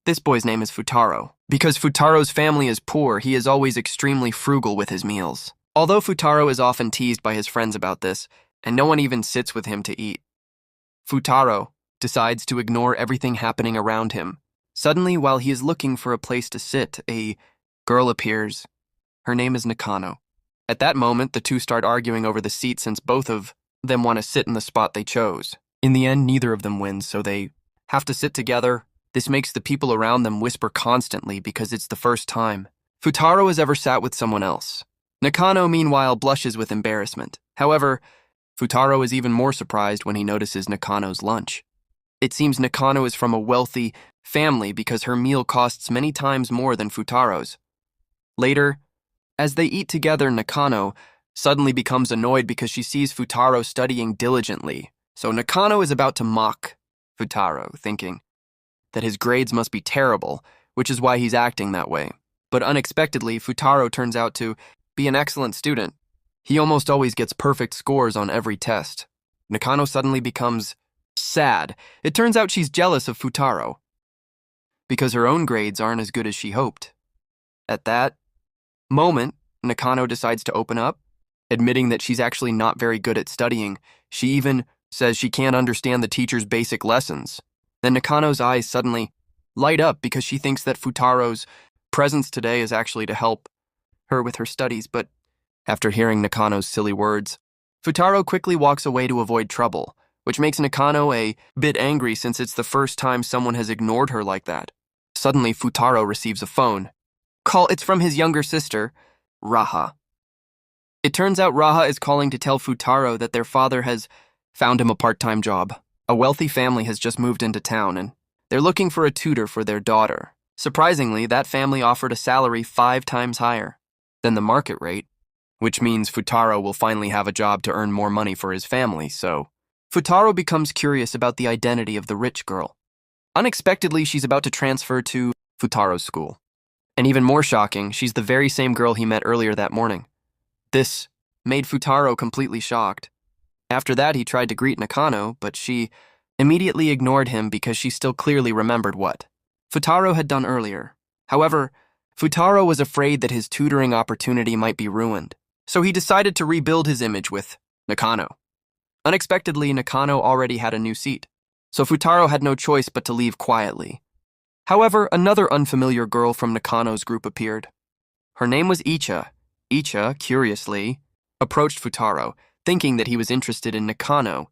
This boy's name is Futaro. Because Futaro's family is poor, he is always extremely frugal with his meals. Although Futaro is often teased by his friends about this, and no one even sits with him to eat, Futaro decides to ignore everything happening around him. Suddenly, while he is looking for a place to sit, a girl appears. Her name is Nakano. At that moment, the two start arguing over the seat since both of them want to sit in the spot they chose. In the end, neither of them wins, so they have to sit together. This makes the people around them whisper constantly because it's the first time Futaro has ever sat with someone else. Nakano, meanwhile, blushes with embarrassment. However, Futaro is even more surprised when he notices Nakano's lunch. It seems Nakano is from a wealthy family because her meal costs many times more than Futaro's. Later, as they eat together, Nakano suddenly becomes annoyed because she sees Futaro studying diligently. So Nakano is about to mock Futaro, thinking that his grades must be terrible, which is why he's acting that way. But unexpectedly, Futaro turns out to be an excellent student. He almost always gets perfect scores on every test. Nakano suddenly becomes sad. It turns out she's jealous of Futaro because her own grades aren't as good as she hoped. At that moment, Nakano decides to open up, admitting that she's actually not very good at studying. She even says she can't understand the teacher's basic lessons. Then Nakano's eyes suddenly light up because she thinks that Futaro's presence today is actually to help her with her studies, but after hearing Nakano's silly words, Futaro quickly walks away to avoid trouble, which makes Nakano a bit angry since it's the first time someone has ignored her like that. Suddenly, Futaro receives a phone call. It's from his younger sister, Raha. It turns out Raha is calling to tell Futaro that their father has found him a part-time job. A wealthy family has just moved into town, and they're looking for a tutor for their daughter. Surprisingly, that family offered a salary 5 times higher than the market rate, which means Futaro will finally have a job to earn more money for his family, so Futaro becomes curious about the identity of the rich girl. Unexpectedly, she's about to transfer to Futaro's school. And even more shocking, she's the very same girl he met earlier that morning. This made Futaro completely shocked. After that, he tried to greet Nakano, but she immediately ignored him because she still clearly remembered what Futaro had done earlier. However, Futaro was afraid that his tutoring opportunity might be ruined, so he decided to rebuild his image with Nakano. Unexpectedly, Nakano already had a new seat, so Futaro had no choice but to leave quietly. However, another unfamiliar girl from Nakano's group appeared. Her name was Icha. Icha, curiously, approached Futaro, thinking that he was interested in Nakano,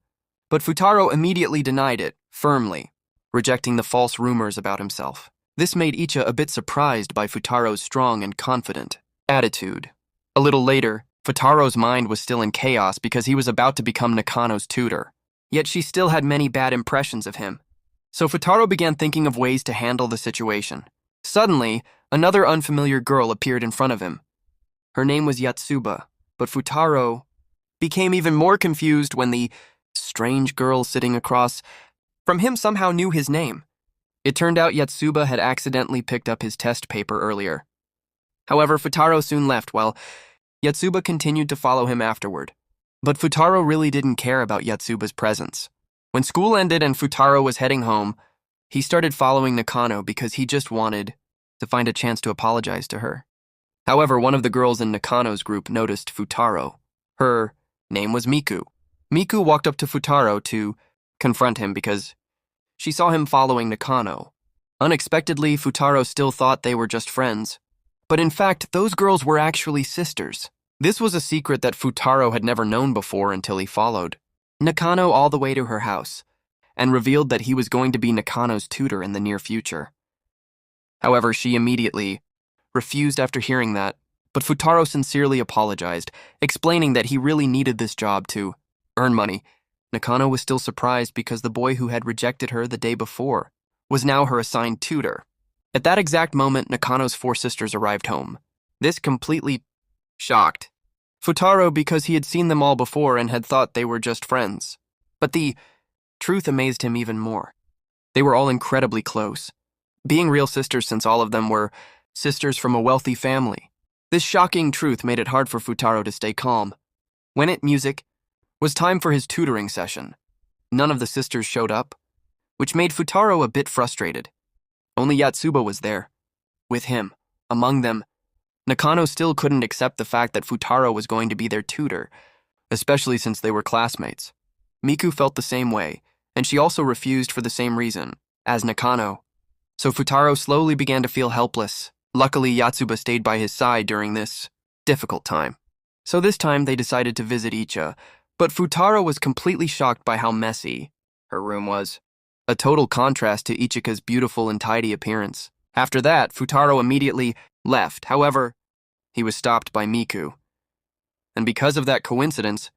but Futaro immediately denied it, firmly, rejecting the false rumors about himself. This made Icha a bit surprised by Futaro's strong and confident attitude. A little later, Futaro's mind was still in chaos because he was about to become Nakano's tutor, yet she still had many bad impressions of him. So Futaro began thinking of ways to handle the situation. Suddenly, another unfamiliar girl appeared in front of him. Her name was Yatsuba, but Futaro became even more confused when the strange girl sitting across from him somehow knew his name. It turned out Yatsuba had accidentally picked up his test paper earlier. However, Futaro soon left while Yatsuba continued to follow him afterward. But Futaro really didn't care about Yatsuba's presence. When school ended and Futaro was heading home, he started following Nakano because he just wanted to find a chance to apologize to her. However, one of the girls in Nakano's group noticed Futaro. Her name was Miku. Miku walked up to Futaro to confront him because she saw him following Nakano. Unexpectedly, Futaro still thought they were just friends. But in fact, those girls were actually sisters. This was a secret that Futaro had never known before until he followed Nakano all the way to her house and revealed that he was going to be Nakano's tutor in the near future. However, she immediately refused after hearing that, but Futaro sincerely apologized, explaining that he really needed this job to earn money. Nakano was still surprised because the boy who had rejected her the day before was now her assigned tutor. At that exact moment, Nakano's 4 sisters arrived home. This completely shocked Futaro because he had seen them all before and had thought they were just friends. But the truth amazed him even more. They were all incredibly close, being real sisters since all of them were sisters from a wealthy family. This shocking truth made it hard for Futaro to stay calm. When it was time for his tutoring session, none of the sisters showed up, which made Futaro a bit frustrated. Only Yatsuba was there, with him. Among them, Nakano still couldn't accept the fact that Futaro was going to be their tutor, especially since they were classmates. Miku felt the same way, and she also refused for the same reason as Nakano. So Futaro slowly began to feel helpless. Luckily, Yatsuba stayed by his side during this difficult time. So this time they decided to visit Icha, but Futaro was completely shocked by how messy her room was, a total contrast to Ichika's beautiful and tidy appearance. After that, Futaro immediately left. However, he was stopped by Miku. And because of that coincidence,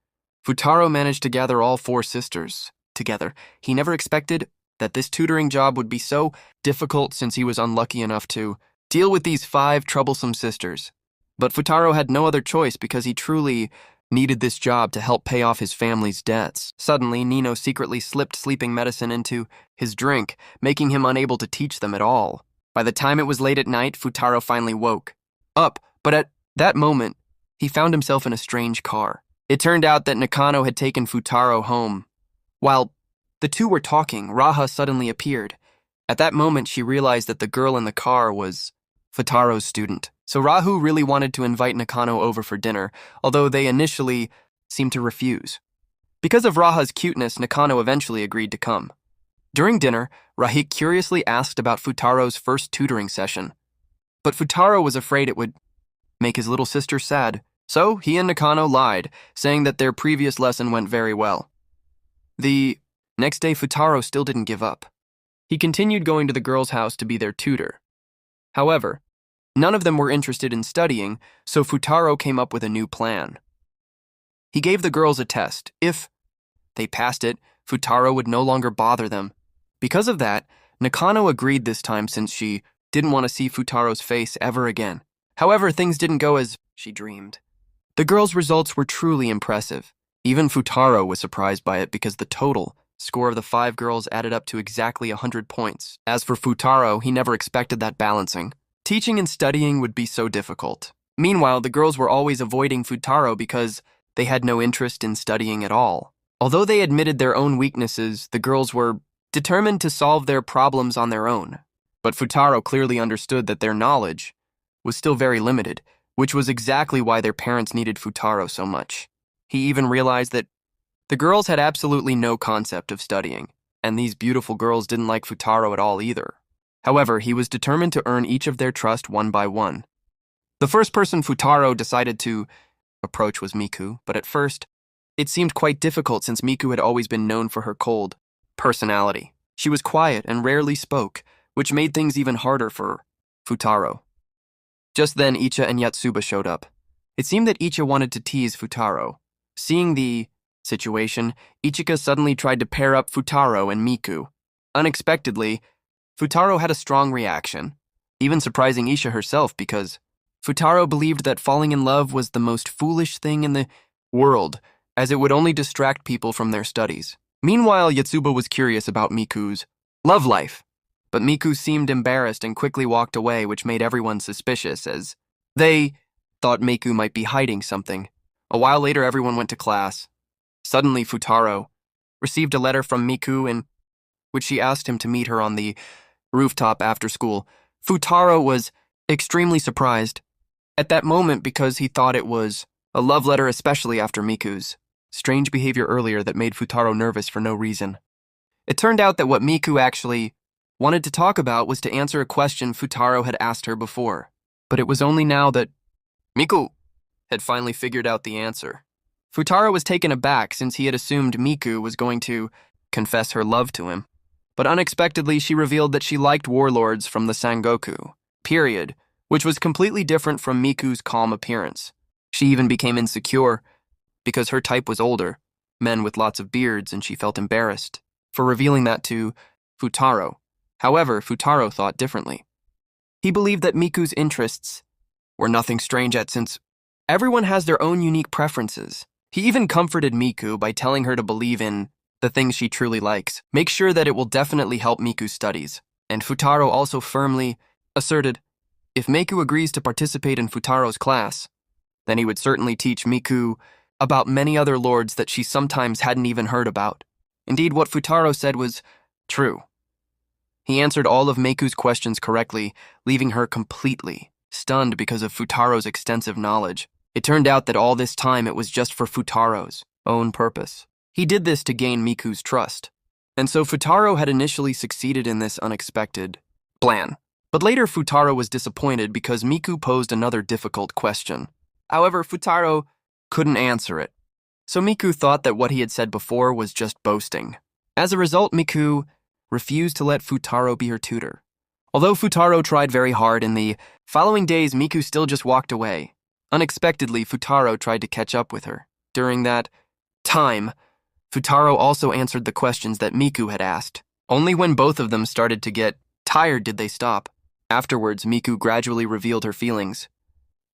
Futaro managed to gather all 4 sisters together. He never expected that this tutoring job would be so difficult since he was unlucky enough to deal with these 5 troublesome sisters. But Futaro had no other choice because he truly needed this job to help pay off his family's debts. Suddenly, Nino secretly slipped sleeping medicine into his drink, making him unable to teach them at all. By the time it was late at night, Futaro finally woke up, but at that moment, he found himself in a strange car. It turned out that Nakano had taken Futaro home. While the two were talking, Raha suddenly appeared. At that moment, she realized that the girl in the car was Futaro's student. So Rahu really wanted to invite Nakano over for dinner, although they initially seemed to refuse. Because of Raha's cuteness, Nakano eventually agreed to come. During dinner, Rahik curiously asked about Futaro's first tutoring session. But Futaro was afraid it would make his little sister sad, so he and Nakano lied, saying that their previous lesson went very well. The next day, Futaro still didn't give up. He continued going to the girls' house to be their tutor. However, none of them were interested in studying, so Futaro came up with a new plan. He gave the girls a test. If they passed it, Futaro would no longer bother them. Because of that, Nakano agreed this time since she didn't want to see Futaro's face ever again. However, things didn't go as she dreamed. The girls' results were truly impressive. Even Futaro was surprised by it because the total score of the 5 girls added up to exactly 100 points. As for Futaro, he never expected that balancing. Teaching and studying would be so difficult. Meanwhile, the girls were always avoiding Futaro because they had no interest in studying at all. Although they admitted their own weaknesses, the girls were determined to solve their problems on their own. But Futaro clearly understood that their knowledge was still very limited, which was exactly why their parents needed Futaro so much. He even realized that the girls had absolutely no concept of studying, and these beautiful girls didn't like Futaro at all either. However, he was determined to earn each of their trust one by one. The first person Futaro decided to approach was Miku, but at first, it seemed quite difficult since Miku had always been known for her cold personality. She was quiet and rarely spoke, which made things even harder for Futaro. Just then, Icha and Yatsuba showed up. It seemed that Icha wanted to tease Futaro. Seeing the situation, Ichika suddenly tried to pair up Futaro and Miku. Unexpectedly, Futaro had a strong reaction, even surprising Icha herself because Futaro believed that falling in love was the most foolish thing in the world, as it would only distract people from their studies. Meanwhile, Yatsuba was curious about Miku's love life, but Miku seemed embarrassed and quickly walked away, which made everyone suspicious, as they thought Miku might be hiding something. A while later, everyone went to class. Suddenly, Futaro received a letter from Miku in which she asked him to meet her on the rooftop after school. Futaro was extremely surprised at that moment because he thought it was a love letter, especially after Miku's strange behavior earlier that made Futaro nervous for no reason. It turned out that what Miku actually wanted to talk about was to answer a question Futaro had asked her before. But it was only now that Miku had finally figured out the answer. Futaro was taken aback since he had assumed Miku was going to confess her love to him. But unexpectedly, she revealed that she liked warlords from the Sangoku period, which was completely different from Miku's calm appearance. She even became insecure because her type was older, men with lots of beards, and she felt embarrassed for revealing that to Futaro. However, Futaro thought differently. He believed that Miku's interests were nothing strange since everyone has their own unique preferences. He even comforted Miku by telling her to believe in the things she truly likes. Make sure that it will definitely help Miku's studies. And Futaro also firmly asserted, if Miku agrees to participate in Futaro's class, then he would certainly teach Miku about many other lords that she sometimes hadn't even heard about. Indeed, what Futaro said was true. He answered all of Miku's questions correctly, leaving her completely stunned because of Futaro's extensive knowledge. It turned out that all this time it was just for Futaro's own purpose. He did this to gain Miku's trust. And so Futaro had initially succeeded in this unexpected plan. But later Futaro was disappointed because Miku posed another difficult question. However, Futaro couldn't answer it. So Miku thought that what he had said before was just boasting. As a result, Miku refused to let Futaro be her tutor. Although Futaro tried very hard in the following days, Miku still just walked away. Unexpectedly, Futaro tried to catch up with her. During that time, Futaro also answered the questions that Miku had asked. Only when both of them started to get tired did they stop. Afterwards, Miku gradually revealed her feelings.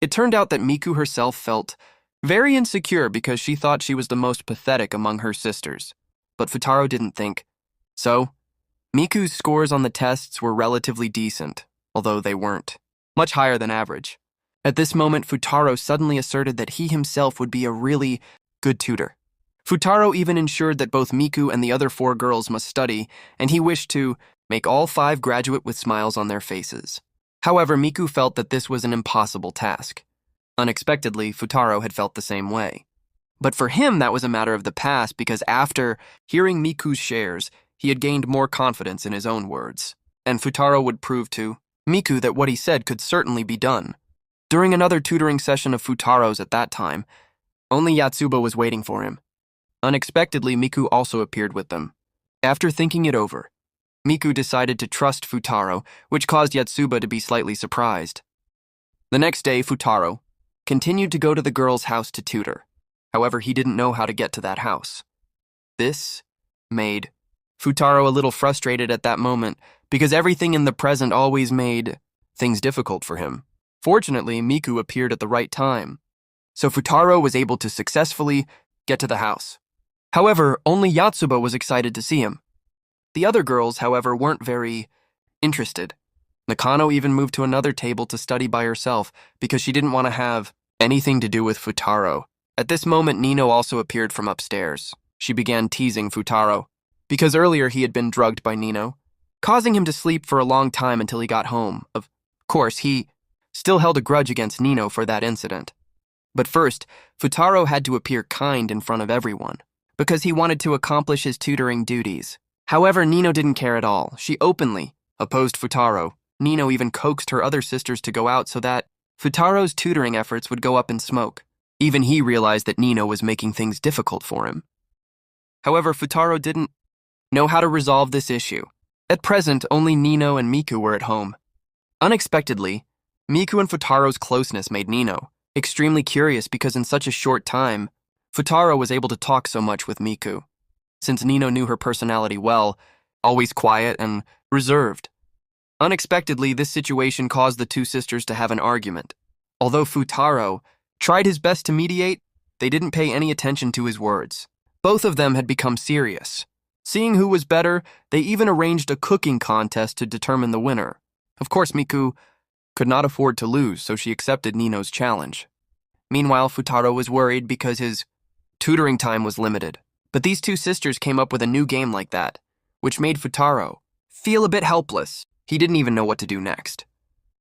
It turned out that Miku herself felt very insecure because she thought she was the most pathetic among her sisters. But Futaro didn't think so. Miku's scores on the tests were relatively decent, although they weren't much higher than average. At this moment, Futaro suddenly asserted that he himself would be a really good tutor. Futaro even ensured that both Miku and the other 4 girls must study, and he wished to make all 5 graduate with smiles on their faces. However, Miku felt that this was an impossible task. Unexpectedly, Futaro had felt the same way. But for him, that was a matter of the past because after hearing Miku's shares, he had gained more confidence in his own words, and Futaro would prove to Miku that what he said could certainly be done. During another tutoring session of Futaro's at that time, only Yotsuba was waiting for him. Unexpectedly, Miku also appeared with them. After thinking it over, Miku decided to trust Futaro, which caused Yotsuba to be slightly surprised. The next day, Futaro continued to go to the girl's house to tutor. However, he didn't know how to get to that house. This made Futaro a little frustrated at that moment because everything in the present always made things difficult for him. Fortunately, Miku appeared at the right time, so Futaro was able to successfully get to the house. However, only Yotsuba was excited to see him. The other girls, however, weren't very interested. Nakano even moved to another table to study by herself because she didn't want to have anything to do with Futaro. At this moment, Nino also appeared from upstairs. She began teasing Futaro because earlier he had been drugged by Nino, causing him to sleep for a long time until he got home. Of course, he still held a grudge against Nino for that incident. But first, Futaro had to appear kind in front of everyone because he wanted to accomplish his tutoring duties. However, Nino didn't care at all. She openly opposed Futaro. Nino even coaxed her other sisters to go out so that Futaro's tutoring efforts would go up in smoke. Even he realized that Nino was making things difficult for him. However, Futaro didn't know how to resolve this issue. At present, only Nino and Miku were at home. Unexpectedly, Miku and Futaro's closeness made Nino extremely curious because in such a short time, Futaro was able to talk so much with Miku. Since Nino knew her personality well, always quiet and reserved. Unexpectedly, this situation caused the 2 sisters to have an argument. Although Futaro tried his best to mediate, they didn't pay any attention to his words. Both of them had become serious. Seeing who was better, they even arranged a cooking contest to determine the winner. Of course, Miku could not afford to lose, so she accepted Nino's challenge. Meanwhile, Futaro was worried because his tutoring time was limited. But these 2 sisters came up with a new game like that, which made Futaro feel a bit helpless. He didn't even know what to do next.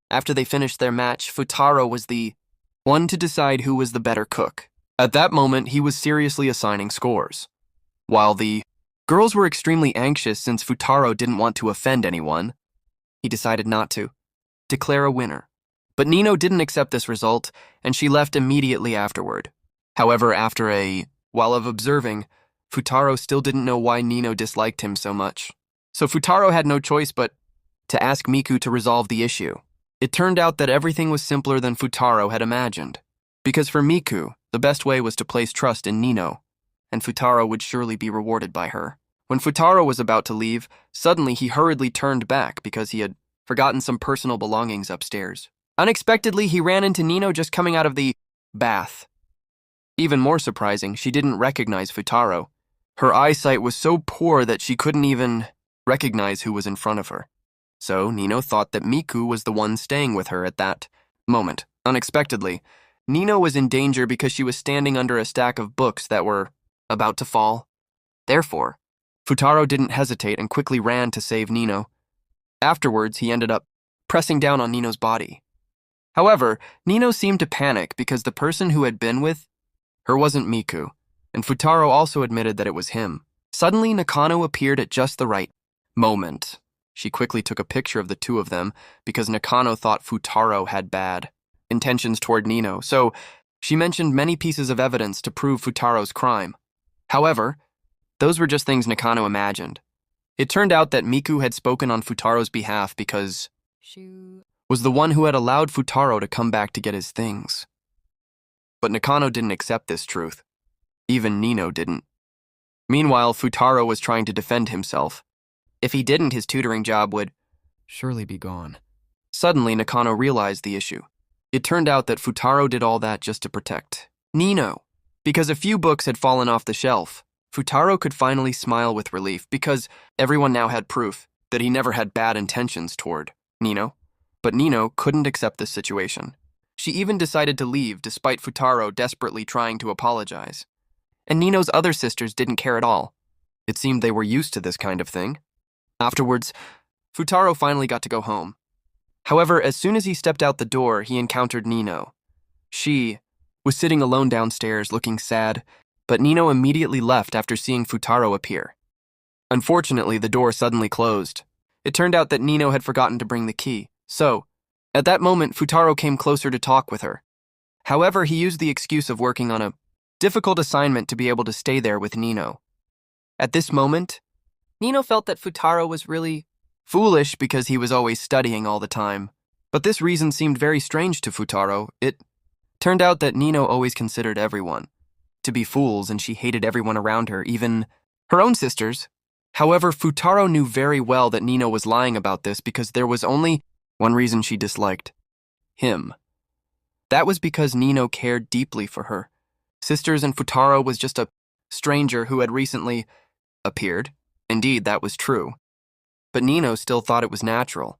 After they finished their match, Futaro was the one to decide who was the better cook. At that moment, he was seriously assigning scores. While the girls were extremely anxious since Futaro didn't want to offend anyone, he decided not to declare a winner. But Nino didn't accept this result, and she left immediately afterward. However, after a while of observing, Futaro still didn't know why Nino disliked him so much. So Futaro had no choice but to ask Miku to resolve the issue. It turned out that everything was simpler than Futaro had imagined. Because for Miku, the best way was to place trust in Nino, and Futaro would surely be rewarded by her. When Futaro was about to leave, suddenly he hurriedly turned back because he had forgotten some personal belongings upstairs. Unexpectedly, he ran into Nino just coming out of the bath. Even more surprising, she didn't recognize Futaro. Her eyesight was so poor that she couldn't even recognize who was in front of her. So Nino thought that Miku was the one staying with her at that moment. Unexpectedly, Nino was in danger because she was standing under a stack of books that were about to fall. Therefore, Futaro didn't hesitate and quickly ran to save Nino. Afterwards, he ended up pressing down on Nino's body. However, Nino seemed to panic because the person who had been with her wasn't Miku, and Futaro also admitted that it was him. Suddenly, Nakano appeared at just the right moment. She quickly took a picture of the two of them because Nakano thought Futaro had bad intentions toward Nino, so she mentioned many pieces of evidence to prove Futaro's crime. However, those were just things Nakano imagined. It turned out that Miku had spoken on Futaro's behalf because she was the one who had allowed Futaro to come back to get his things. But Nakano didn't accept this truth. Even Nino didn't. Meanwhile, Futaro was trying to defend himself. If he didn't, his tutoring job would surely be gone. Suddenly, Nakano realized the issue. It turned out that Futaro did all that just to protect Nino. Because a few books had fallen off the shelf, Futaro could finally smile with relief because everyone now had proof that he never had bad intentions toward Nino. But Nino couldn't accept this situation. She even decided to leave despite Futaro desperately trying to apologize. And Nino's other sisters didn't care at all. It seemed they were used to this kind of thing. Afterwards, Futaro finally got to go home. However, as soon as he stepped out the door, he encountered Nino. She was sitting alone downstairs, looking sad, but Nino immediately left after seeing Futaro appear. Unfortunately, the door suddenly closed. It turned out that Nino had forgotten to bring the key, so at that moment, Futaro came closer to talk with her. However, he used the excuse of working on a difficult assignment to be able to stay there with Nino. At this moment, Nino felt that Futaro was really foolish because he was always studying all the time. But this reason seemed very strange to Futaro. It turned out that Nino always considered everyone to be fools, and she hated everyone around her, even her own sisters. However, Futaro knew very well that Nino was lying about this because there was only one reason she disliked him. That was because Nino cared deeply for her sisters, and Futaro was just a stranger who had recently appeared. Indeed, that was true. But Nino still thought it was natural.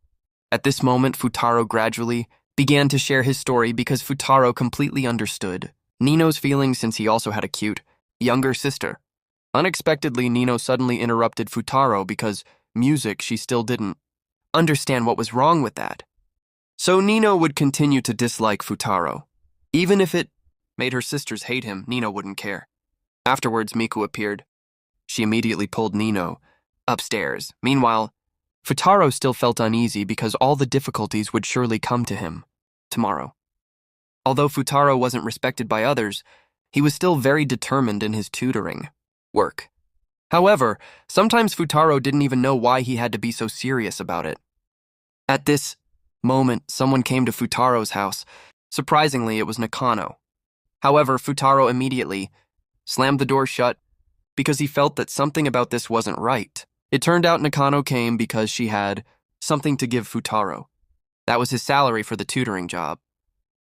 At this moment, Futaro gradually began to share his story because Futaro completely understood Nino's feelings since he also had a cute, younger sister. Unexpectedly, Nino suddenly interrupted Futaro because she still didn't understand what was wrong with that. So Nino would continue to dislike Futaro. Even if it made her sisters hate him, Nino wouldn't care. Afterwards, Miku appeared. She immediately pulled Nino upstairs. Meanwhile, Futaro still felt uneasy because all the difficulties would surely come to him tomorrow. Although Futaro wasn't respected by others, he was still very determined in his tutoring work. However, sometimes Futaro didn't even know why he had to be so serious about it. At this moment, someone came to Futaro's house. Surprisingly, it was Nakano. However, Futaro immediately slammed the door shut because he felt that something about this wasn't right. It turned out Nakano came because she had something to give Futaro. That was his salary for the tutoring job.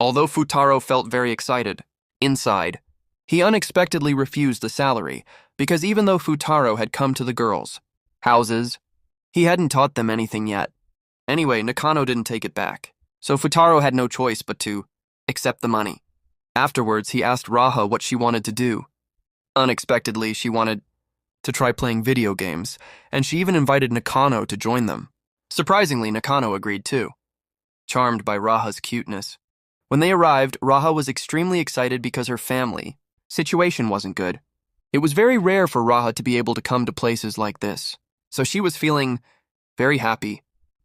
Although Futaro felt very excited, inside, he unexpectedly refused the salary because even though Futaro had come to the girls' houses, he hadn't taught them anything yet. Anyway, Nakano didn't take it back, so Futaro had no choice but to accept the money. Afterwards, he asked Raha what she wanted to do. Unexpectedly, she wanted to try playing video games, and she even invited Nakano to join them. Surprisingly, Nakano agreed too, charmed by Raha's cuteness. When they arrived, Raha was extremely excited because her family situation wasn't good. It was very rare for Raha to be able to come to places like this, so she was feeling very happy.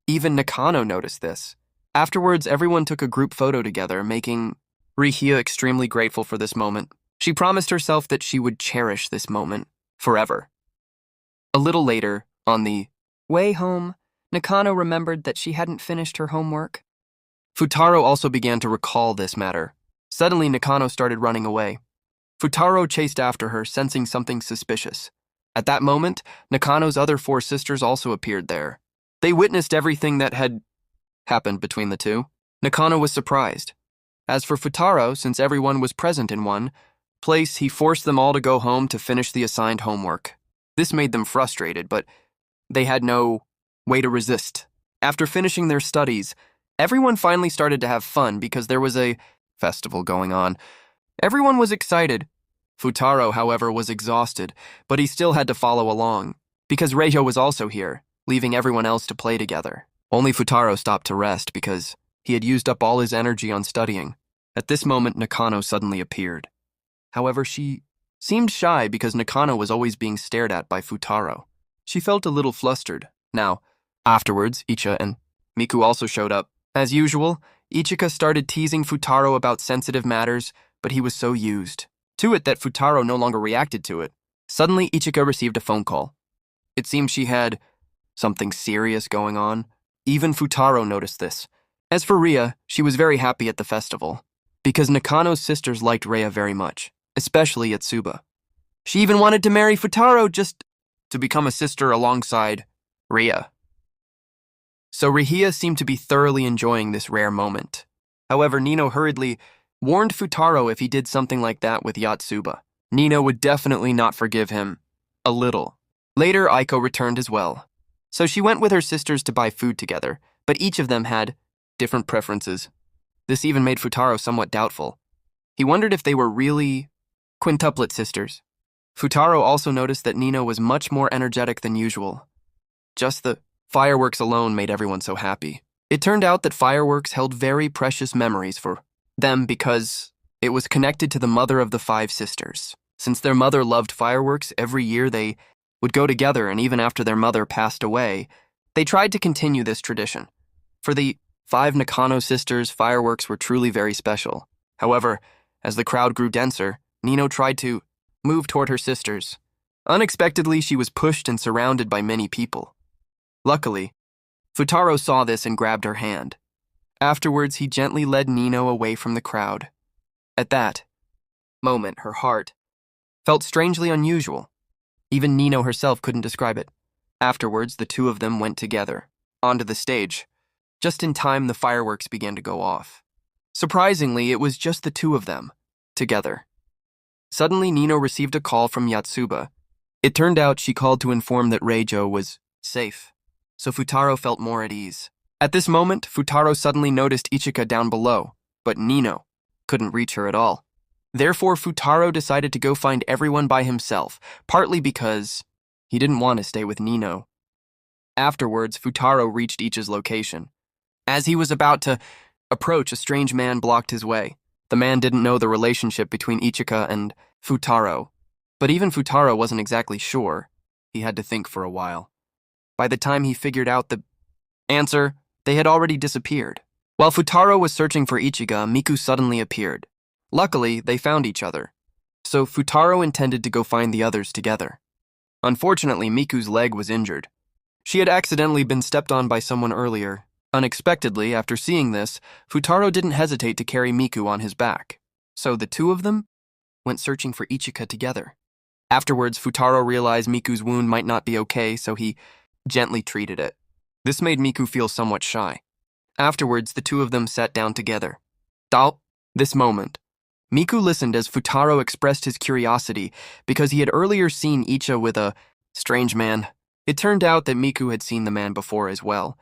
Even Nakano noticed this. Afterwards, everyone took a group photo together, making Rihia extremely grateful for this moment. She promised herself that she would cherish this moment forever. A little later, on the way home, Nakano remembered that she hadn't finished her homework. Futaro also began to recall this matter. Suddenly, Nakano started running away. Futaro chased after her, sensing something suspicious. At that moment, Nakano's other 4 sisters also appeared there. They witnessed everything that had happened between the two. Nakano was surprised. As for Futaro, since everyone was present in one place, he forced them all to go home to finish the assigned homework. This made them frustrated, but they had no way to resist. After finishing their studies, everyone finally started to have fun because there was a festival going on. Everyone was excited. Futaro, however, was exhausted, but he still had to follow along because Reiho was also here, leaving everyone else to play together. Only Futaro stopped to rest because he had used up all his energy on studying. At this moment, Nakano suddenly appeared. However, she seemed shy because Nakano was always being stared at by Futaro. She felt a little flustered. Now, afterwards, Icha and Miku also showed up. As usual, Ichika started teasing Futaro about sensitive matters, but he was so used to it that Futaro no longer reacted to it. Suddenly, Ichika received a phone call. It seemed she had something serious going on. Even Futaro noticed this. As for Ria, she was very happy at the festival, because Nakano's sisters liked Ria very much, especially Yatsuba. She even wanted to marry Futaro just to become a sister alongside Ria. So Rihia seemed to be thoroughly enjoying this rare moment. However, Nino hurriedly warned Futaro if he did something like that with Yatsuba. Nino would definitely not forgive him. A little. Later, Aiko returned as well. So she went with her sisters to buy food together, but each of them had different preferences. This even made Futaro somewhat doubtful. He wondered if they were really quintuplet sisters. Futaro also noticed that Nino was much more energetic than usual. Just the fireworks alone made everyone so happy. It turned out that fireworks held very precious memories for them because it was connected to the mother of the 5 sisters. Since their mother loved fireworks, every year they would go together, and even after their mother passed away, they tried to continue this tradition. For the 5 Nakano sisters, fireworks were truly very special. However, as the crowd grew denser, Nino tried to move toward her sisters. Unexpectedly, she was pushed and surrounded by many people. Luckily, Futaro saw this and grabbed her hand. Afterwards, he gently led Nino away from the crowd. At that moment, her heart felt strangely unusual. Even Nino herself couldn't describe it. Afterwards, the two of them went together, onto the stage. Just in time, the fireworks began to go off. Surprisingly, it was just the two of them, together. Suddenly, Nino received a call from Yatsuba. It turned out she called to inform that Reijo was safe, so Futaro felt more at ease. At this moment, Futaro suddenly noticed Ichika down below, but Nino couldn't reach her at all. Therefore, Futaro decided to go find everyone by himself, partly because he didn't want to stay with Nino. Afterwards, Futaro reached Ichi's location. As he was about to approach, a strange man blocked his way. The man didn't know the relationship between Ichika and Futaro, but even Futaro wasn't exactly sure. He had to think for a while. By the time he figured out the answer, they had already disappeared. While Futaro was searching for Ichiga, Miku suddenly appeared. Luckily, they found each other, so Futaro intended to go find the others together. Unfortunately, Miku's leg was injured. She had accidentally been stepped on by someone earlier. Unexpectedly, after seeing this, Futaro didn't hesitate to carry Miku on his back. So the two of them went searching for Ichika together. Afterwards, Futaro realized Miku's wound might not be okay, so he gently treated it. This made Miku feel somewhat shy. Afterwards, the two of them sat down together. This moment, Miku listened as Futaro expressed his curiosity because he had earlier seen Icha with a strange man. It turned out that Miku had seen the man before as well.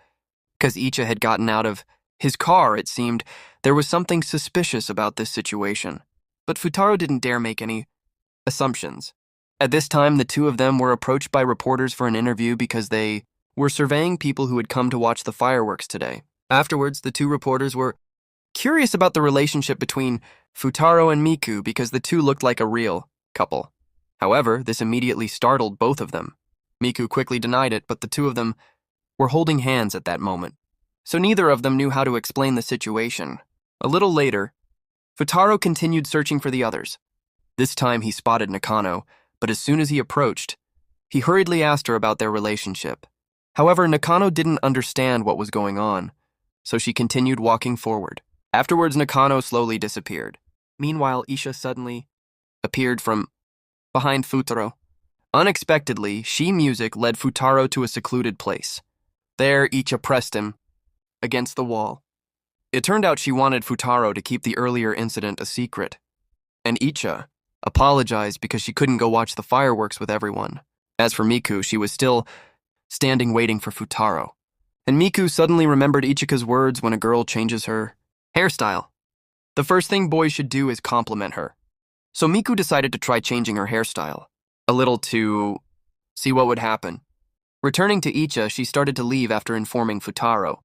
Because Icha had gotten out of his car, it seemed there was something suspicious about this situation. But Futaro didn't dare make any assumptions. At this time, the two of them were approached by reporters for an interview because they were surveying people who had come to watch the fireworks today. Afterwards, the two reporters were curious about the relationship between Futaro and Miku because the two looked like a real couple. However, this immediately startled both of them. Miku quickly denied it, but the two of them were holding hands at that moment, so neither of them knew how to explain the situation. A little later, Futaro continued searching for the others. This time he spotted Nakano, but as soon as he approached, he hurriedly asked her about their relationship. However, Nakano didn't understand what was going on, so she continued walking forward. Afterwards, Nakano slowly disappeared. Meanwhile, Isha suddenly appeared from behind Futaro. Unexpectedly, music led Futaro to a secluded place. There, Icha pressed him against the wall. It turned out she wanted Futaro to keep the earlier incident a secret, and Icha apologized because she couldn't go watch the fireworks with everyone. As for Miku, she was still standing waiting for Futaro. And Miku suddenly remembered Ichika's words when a girl changes her hairstyle. The first thing boys should do is compliment her. So Miku decided to try changing her hairstyle, a little to see what would happen. Returning to Icha, she started to leave after informing Futaro.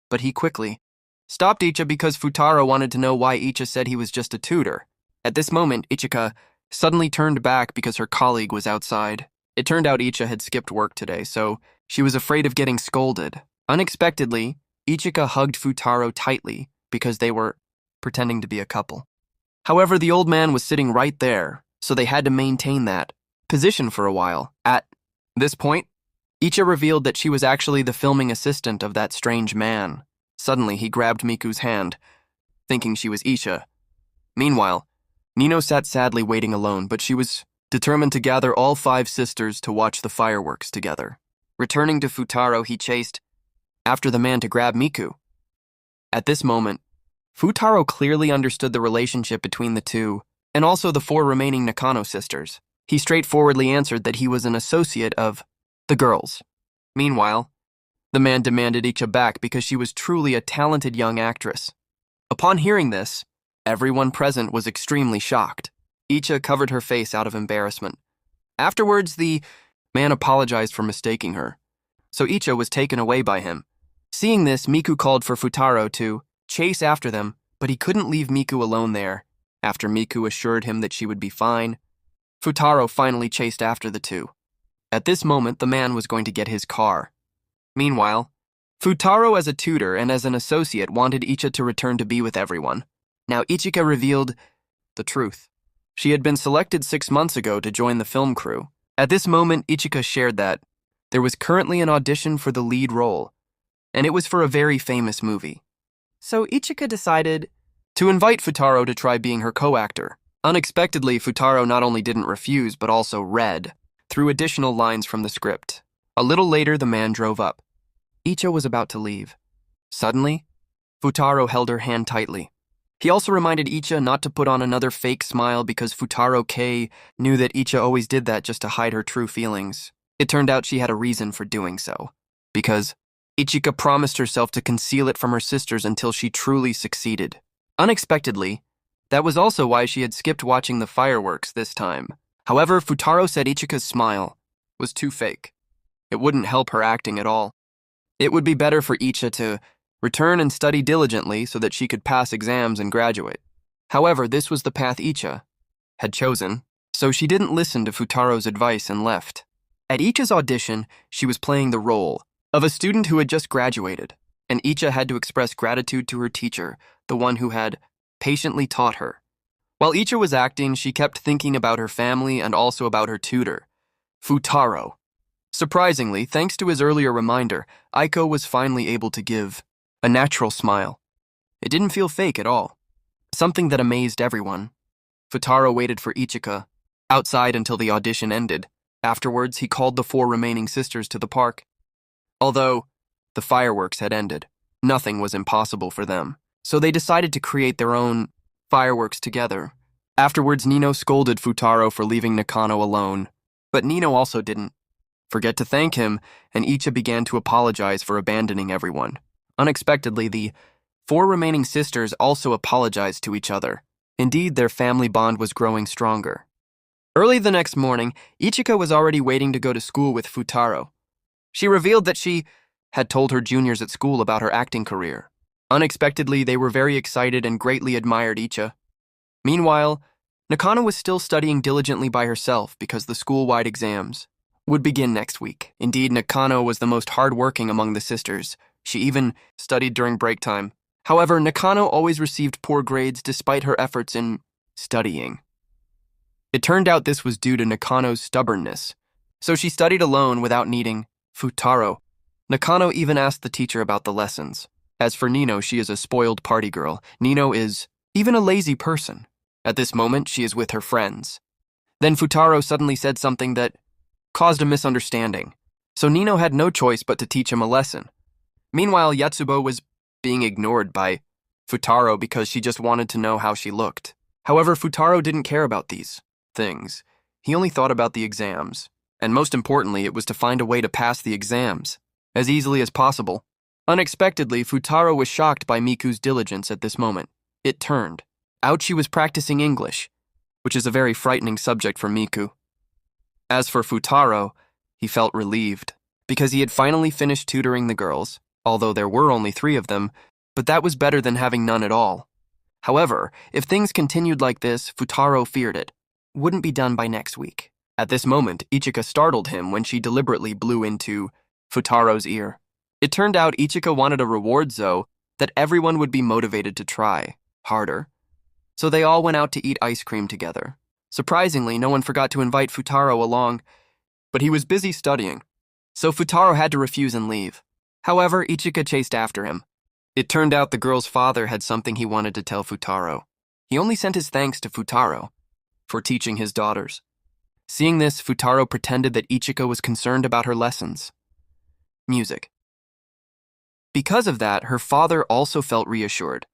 But he quickly stopped Icha because Futaro wanted to know why Icha said he was just a tutor. At this moment, Ichika suddenly turned back because her colleague was outside. It turned out Icha had skipped work today, so she was afraid of getting scolded. Unexpectedly, Ichika hugged Futaro tightly because they were pretending to be a couple. However, the old man was sitting right there, so they had to maintain that position for a while. At this point, Icha revealed that she was actually the filming assistant of that strange man. Suddenly, he grabbed Miku's hand, thinking she was Icha. Meanwhile, Nino sat sadly waiting alone, but she was determined to gather all 5 sisters to watch the fireworks together. Returning to Futaro, he chased after the man to grab Miku. At this moment, Futaro clearly understood the relationship between the two, and also the 4 remaining Nakano sisters. He straightforwardly answered that he was an associate of the girls. Meanwhile, the man demanded Icha back because she was truly a talented young actress. Upon hearing this, everyone present was extremely shocked. Icha covered her face out of embarrassment. Afterwards, the man apologized for mistaking her, so Icha was taken away by him. Seeing this, Miku called for Futaro to chase after them, but he couldn't leave Miku alone there. After Miku assured him that she would be fine, Futaro finally chased after the two. At this moment, the man was going to get his car. Meanwhile, Futaro as a tutor and as an associate wanted Icha to return to be with everyone. Now Ichika revealed the truth. She had been selected 6 months ago to join the film crew. At this moment, Ichika shared that there was currently an audition for the lead role, and it was for a very famous movie. So Ichika decided to invite Futaro to try being her co-actor. Unexpectedly, Futaro not only didn't refuse, but also read through additional lines from the script. A little later, the man drove up. Icha was about to leave. Suddenly, Futaro held her hand tightly. He also reminded Icha not to put on another fake smile because Futaro K knew that Icha always did that just to hide her true feelings. It turned out she had a reason for doing so, because Ichika promised herself to conceal it from her sisters until she truly succeeded. Unexpectedly, that was also why she had skipped watching the fireworks this time. However, Futaro said Ichika's smile was too fake. It wouldn't help her acting at all. It would be better for Icha to return and study diligently so that she could pass exams and graduate. However, this was the path Icha had chosen, so she didn't listen to Futaro's advice and left. At Icha's audition, she was playing the role of a student who had just graduated, and Icha had to express gratitude to her teacher, the one who had patiently taught her. While Icha was acting, she kept thinking about her family and also about her tutor, Futaro. Surprisingly, thanks to his earlier reminder, Aiko was finally able to give a natural smile. It didn't feel fake at all, something that amazed everyone. Futaro waited for Ichika outside until the audition ended. Afterwards, he called the 4 remaining sisters to the park. Although the fireworks had ended, nothing was impossible for them, so they decided to create their own fireworks together. Afterwards, Nino scolded Futaro for leaving Nakano alone, but Nino also didn't forget to thank him, and Icha began to apologize for abandoning everyone. Unexpectedly, the 4 remaining sisters also apologized to each other. Indeed, their family bond was growing stronger. Early the next morning, Ichika was already waiting to go to school with Futaro. She revealed that she had told her juniors at school about her acting career. Unexpectedly, they were very excited and greatly admired Icha. Meanwhile, Nakano was still studying diligently by herself because the school-wide exams would begin next week. Indeed, Nakano was the most hardworking among the sisters. She even studied during break time. However, Nakano always received poor grades despite her efforts in studying. It turned out this was due to Nakano's stubbornness, so she studied alone without needing Futaro. Nakano even asked the teacher about the lessons. As for Nino, she is a spoiled party girl. Nino is even a lazy person. At this moment, she is with her friends. Then Futaro suddenly said something that caused a misunderstanding, so Nino had no choice but to teach him a lesson. Meanwhile, Yatsubo was being ignored by Futaro because she just wanted to know how she looked. However, Futaro didn't care about these things. He only thought about the exams, and most importantly, it was to find a way to pass the exams as easily as possible. Unexpectedly, Futaro was shocked by Miku's diligence at this moment. It turned out she was practicing English, which is a very frightening subject for Miku. As for Futaro, he felt relieved. because he had finally finished tutoring the girls, although there were only 3 of them, but that was better than having none at all. However, if things continued like this, Futaro feared it wouldn't be done by next week. At this moment, Ichika startled him when she deliberately blew into Futaro's ear. It turned out Ichika wanted a reward so that everyone would be motivated to try harder. So they all went out to eat ice cream together. Surprisingly, no one forgot to invite Futaro along, but he was busy studying, so Futaro had to refuse and leave. However, Ichika chased after him. It turned out the girl's father had something he wanted to tell Futaro. He only sent his thanks to Futaro for teaching his daughters. Seeing this, Futaro pretended that Ichika was concerned about her lessons. Music. Because of that, her father also felt reassured.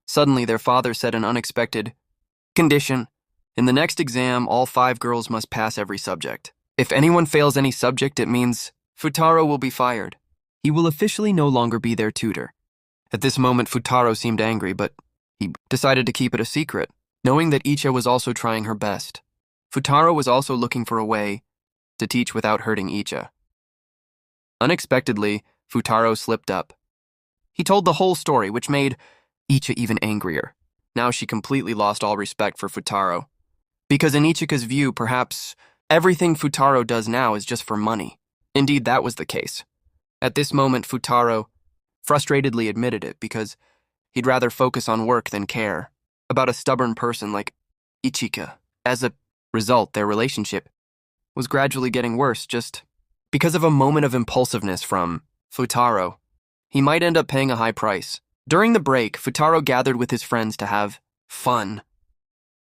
Suddenly, their father said an unexpected condition. In the next exam, all 5 girls must pass every subject. If anyone fails any subject, it means Futaro will be fired. He will officially no longer be their tutor. At this moment, Futaro seemed angry, but he decided to keep it a secret, knowing that Icha was also trying her best. Futaro was also looking for a way to teach without hurting Icha. Unexpectedly, Futaro slipped up. He told the whole story, which made Icha even angrier. Now she completely lost all respect for Futaro. Because in Ichika's view, perhaps everything Futaro does now is just for money. Indeed, that was the case. At this moment, Futaro frustratedly admitted it because he'd rather focus on work than care about a stubborn person like Ichika. As a result, their relationship was gradually getting worse just because of a moment of impulsiveness from Futaro. He might end up paying a high price. During the break, Futaro gathered with his friends to have fun.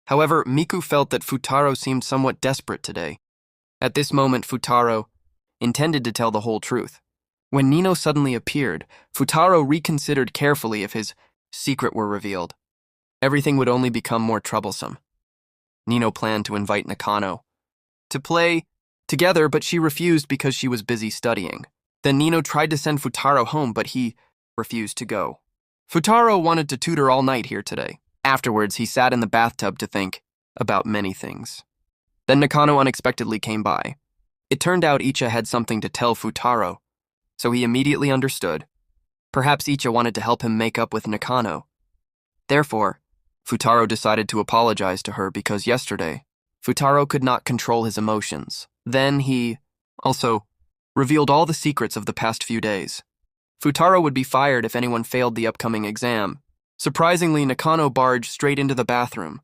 However, Miku felt that Futaro seemed somewhat desperate today. At this moment, Futaro intended to tell the whole truth. When Nino suddenly appeared, Futaro reconsidered carefully if his secret were revealed. Everything would only become more troublesome. Nino planned to invite Nakano to play together, but she refused because she was busy studying. Then Nino tried to send Futaro home, but he refused to go. Futaro wanted to tutor all night here today. Afterwards, he sat in the bathtub to think about many things. Then Nakano unexpectedly came by. It turned out Icha had something to tell Futaro, so he immediately understood. Perhaps Icha wanted to help him make up with Nakano. Therefore, Futaro decided to apologize to her because yesterday, Futaro could not control his emotions. Then he also revealed all the secrets of the past few days. Futaro would be fired if anyone failed the upcoming exam. Surprisingly, Nakano barged straight into the bathroom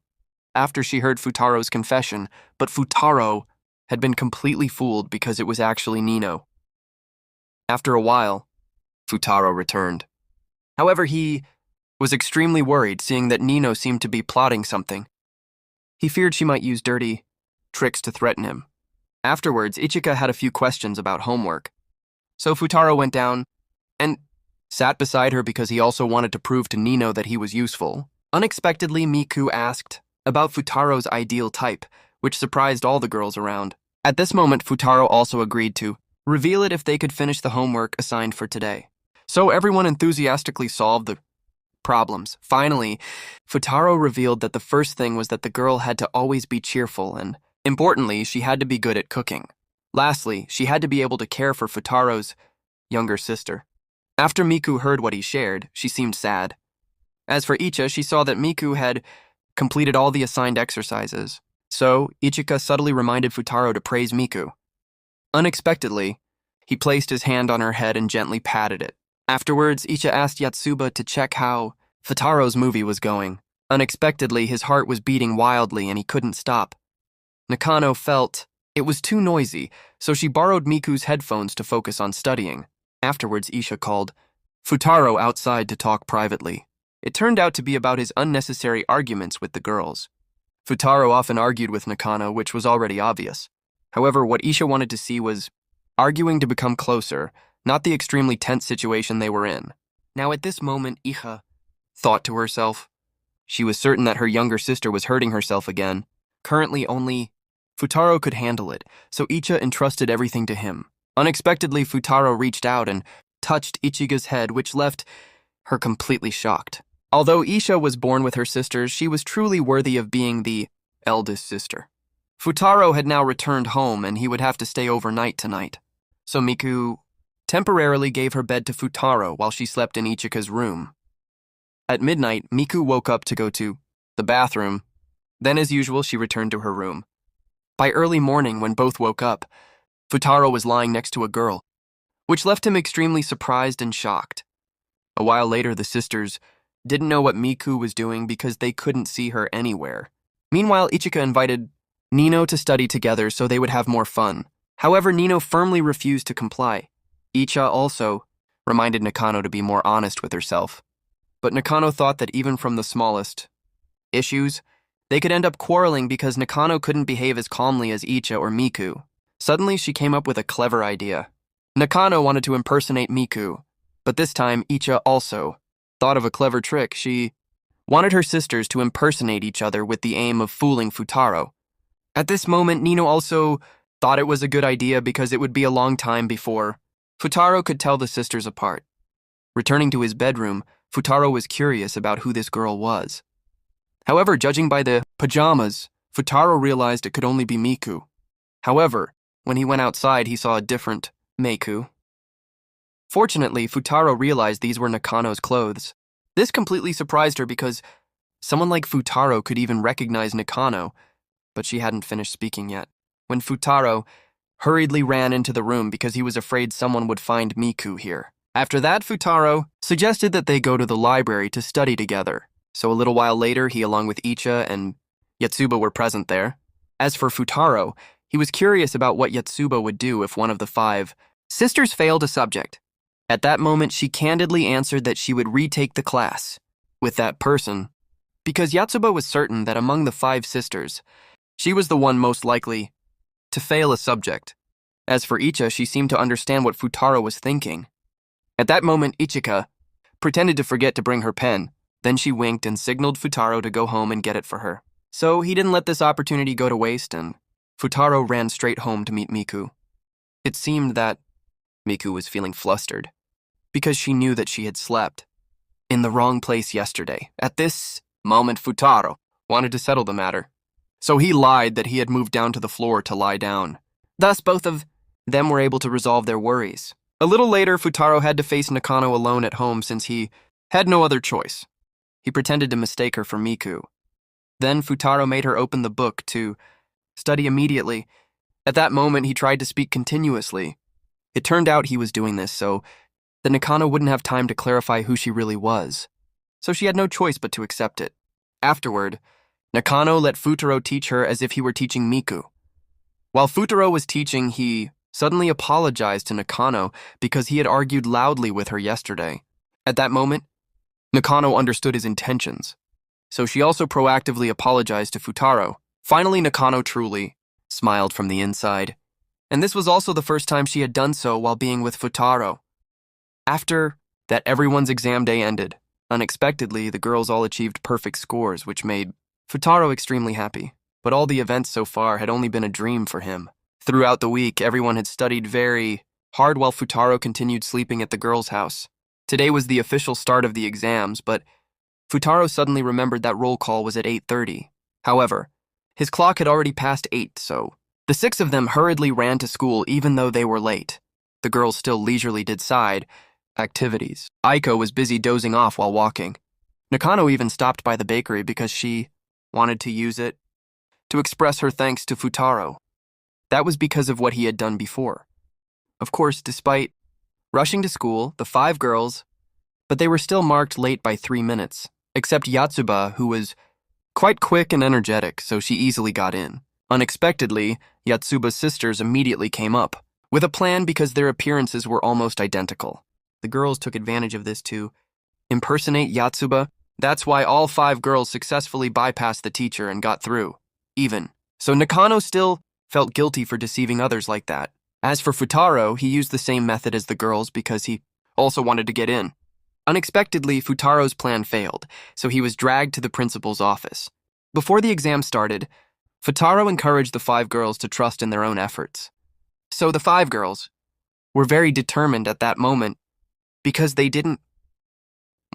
after she heard Futaro's confession, but Futaro had been completely fooled because it was actually Nino. After a while, Futaro returned. However, he was extremely worried, seeing that Nino seemed to be plotting something. He feared she might use dirty tricks to threaten him. Afterwards, Ichika had a few questions about homework. So Futaro went down and sat beside her because he also wanted to prove to Nino that he was useful. Unexpectedly, Miku asked about Futaro's ideal type, which surprised all the girls around. At this moment, Futaro also agreed to reveal it if they could finish the homework assigned for today. So everyone enthusiastically solved the problems. Finally, Futaro revealed that the first thing was that the girl had to always be cheerful and, importantly, she had to be good at cooking. Lastly, she had to be able to care for Futaro's younger sister. After Miku heard what he shared, she seemed sad. As for Icha, she saw that Miku had completed all the assigned exercises. So, Ichika subtly reminded Futaro to praise Miku. Unexpectedly, he placed his hand on her head and gently patted it. Afterwards, Icha asked Yatsuba to check how Futaro's movie was going. Unexpectedly, his heart was beating wildly and he couldn't stop. Nakano felt it was too noisy, so she borrowed Miku's headphones to focus on studying. Afterwards, Isha called Futaro outside to talk privately. It turned out to be about his unnecessary arguments with the girls. Futaro often argued with Nakano, which was already obvious. However, what Isha wanted to see was arguing to become closer, not the extremely tense situation they were in. Now at this moment, Isha thought to herself. She was certain that her younger sister was hurting herself again. Currently, only Futaro could handle it, so Icha entrusted everything to him. Unexpectedly, Futaro reached out and touched Ichiga's head, which left her completely shocked. Although Isha was born with her sisters, she was truly worthy of being the eldest sister. Futaro had now returned home and he would have to stay overnight tonight. So Miku temporarily gave her bed to Futaro while she slept in Ichika's room. At midnight, Miku woke up to go to the bathroom. Then, as usual, she returned to her room. By early morning, when both woke up, Futaro was lying next to a girl, which left him extremely surprised and shocked. A while later, the sisters didn't know what Miku was doing because they couldn't see her anywhere. Meanwhile, Ichika invited Nino to study together so they would have more fun. However, Nino firmly refused to comply. Icha also reminded Nakano to be more honest with herself. But Nakano thought that even from the smallest issues, they could end up quarreling because Nakano couldn't behave as calmly as Icha or Miku. Suddenly, she came up with a clever idea. Nakano wanted to impersonate Miku, but this time Icha also thought of a clever trick. She wanted her sisters to impersonate each other with the aim of fooling Futaro. At this moment, Nino also thought it was a good idea because it would be a long time before Futaro could tell the sisters apart. Returning to his bedroom, Futaro was curious about who this girl was. However, judging by the pajamas, Futaro realized it could only be Miku. However, when he went outside, he saw a different Miku. Fortunately, Futaro realized these were Nakano's clothes. This completely surprised her because someone like Futaro could even recognize Nakano, but she hadn't finished speaking yet, when Futaro hurriedly ran into the room because he was afraid someone would find Miku here. After that, Futaro suggested that they go to the library to study together. So a little while later, he along with Icha and Yatsuba were present there. As for Futaro, he was curious about what Yatsuba would do if one of the 5 sisters failed a subject. At that moment, she candidly answered that she would retake the class with that person, because Yatsuba was certain that among the 5 sisters, she was the one most likely to fail a subject. As for Icha, she seemed to understand what Futaro was thinking. At that moment, Ichika pretended to forget to bring her pen. Then she winked and signaled Futaro to go home and get it for her. So he didn't let this opportunity go to waste, and Futaro ran straight home to meet Miku. It seemed that Miku was feeling flustered, because she knew that she had slept in the wrong place yesterday. At this moment, Futaro wanted to settle the matter, so he lied that he had moved down to the floor to lie down. Thus, both of them were able to resolve their worries. A little later, Futaro had to face Nakano alone at home since he had no other choice. He pretended to mistake her for Miku. Then Futaro made her open the book to study immediately. At that moment, he tried to speak continuously. It turned out he was doing this so that Nakano wouldn't have time to clarify who she really was. So she had no choice but to accept it. Afterward, Nakano let Futaro teach her as if he were teaching Miku. While Futaro was teaching, he suddenly apologized to Nakano because he had argued loudly with her yesterday. At that moment, Nakano understood his intentions, so she also proactively apologized to Futaro. Finally, Nakano truly smiled from the inside, and this was also the first time she had done so while being with Futaro. After that, everyone's exam day ended. Unexpectedly, the girls all achieved perfect scores, which made Futaro extremely happy. But all the events so far had only been a dream for him. Throughout the week, everyone had studied very hard while Futaro continued sleeping at the girls' house. Today was the official start of the exams, but Futaro suddenly remembered that roll call was at 8:30. However, his clock had already passed 8, so the 6 of them hurriedly ran to school even though they were late. The girls still leisurely did side activities. Aiko was busy dozing off while walking. Nakano even stopped by the bakery because she wanted to use it to express her thanks to Futaro. That was because of what he had done before. Of course, despite rushing to school, the 5 girls, but they were still marked late by 3 minutes, except Yatsuba, who was quite quick and energetic, so she easily got in. Unexpectedly, Yatsuba's sisters immediately came up with a plan because their appearances were almost identical. The girls took advantage of this to impersonate Yatsuba. That's why all 5 girls successfully bypassed the teacher and got through, even. So Nakano still felt guilty for deceiving others like that. As for Futaro, he used the same method as the girls because he also wanted to get in. Unexpectedly, Futaro's plan failed, so he was dragged to the principal's office. Before the exam started, Futaro encouraged the 5 girls to trust in their own efforts. So the 5 girls were very determined at that moment because they didn't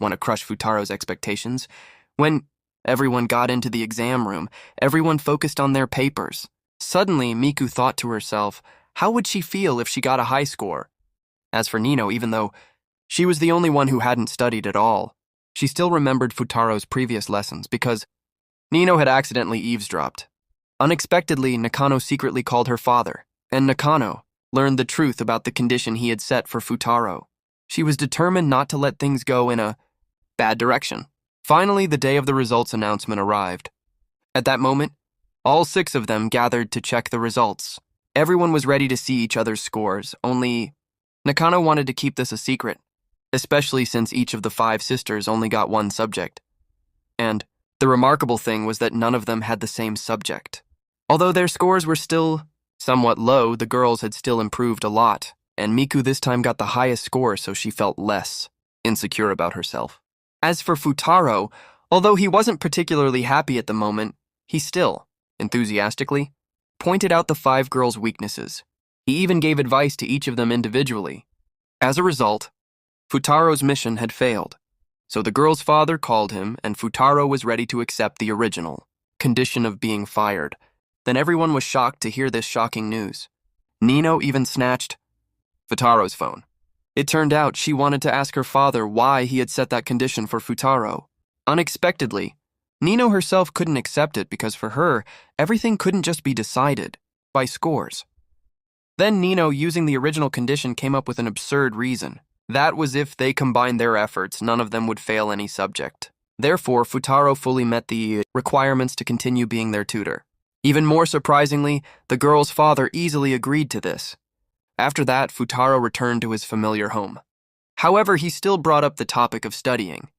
want to crush Futaro's expectations. When everyone got into the exam room, everyone focused on their papers. Suddenly, Miku thought to herself, how would she feel if she got a high score? As for Nino, even though she was the only one who hadn't studied at all, she still remembered Futaro's previous lessons because Nino had accidentally eavesdropped. Unexpectedly, Nakano secretly called her father, and Nakano learned the truth about the condition he had set for Futaro. She was determined not to let things go in a bad direction. Finally, the day of the results announcement arrived. At that moment, all 6 of them gathered to check the results. Everyone was ready to see each other's scores, only Nakano wanted to keep this a secret, especially since each of the 5 sisters only got one subject. And the remarkable thing was that none of them had the same subject. Although their scores were still somewhat low, the girls had still improved a lot, and Miku this time got the highest score, so she felt less insecure about herself. As for Futaro, although he wasn't particularly happy at the moment, he still, enthusiastically, pointed out the 5 girls' weaknesses. He even gave advice to each of them individually. As a result, Futaro's mission had failed, so the girl's father called him, and Futaro was ready to accept the original condition of being fired. Then everyone was shocked to hear this shocking news. Nino even snatched Futaro's phone. It turned out she wanted to ask her father why he had set that condition for Futaro. Unexpectedly, Nino herself couldn't accept it because for her, everything couldn't just be decided by scores. Then Nino, using the original condition, came up with an absurd reason. That was if they combined their efforts, none of them would fail any subject. Therefore, Futaro fully met the requirements to continue being their tutor. Even more surprisingly, the girl's father easily agreed to this. After that, Futaro returned to his familiar home. However, he still brought up the topic of studying.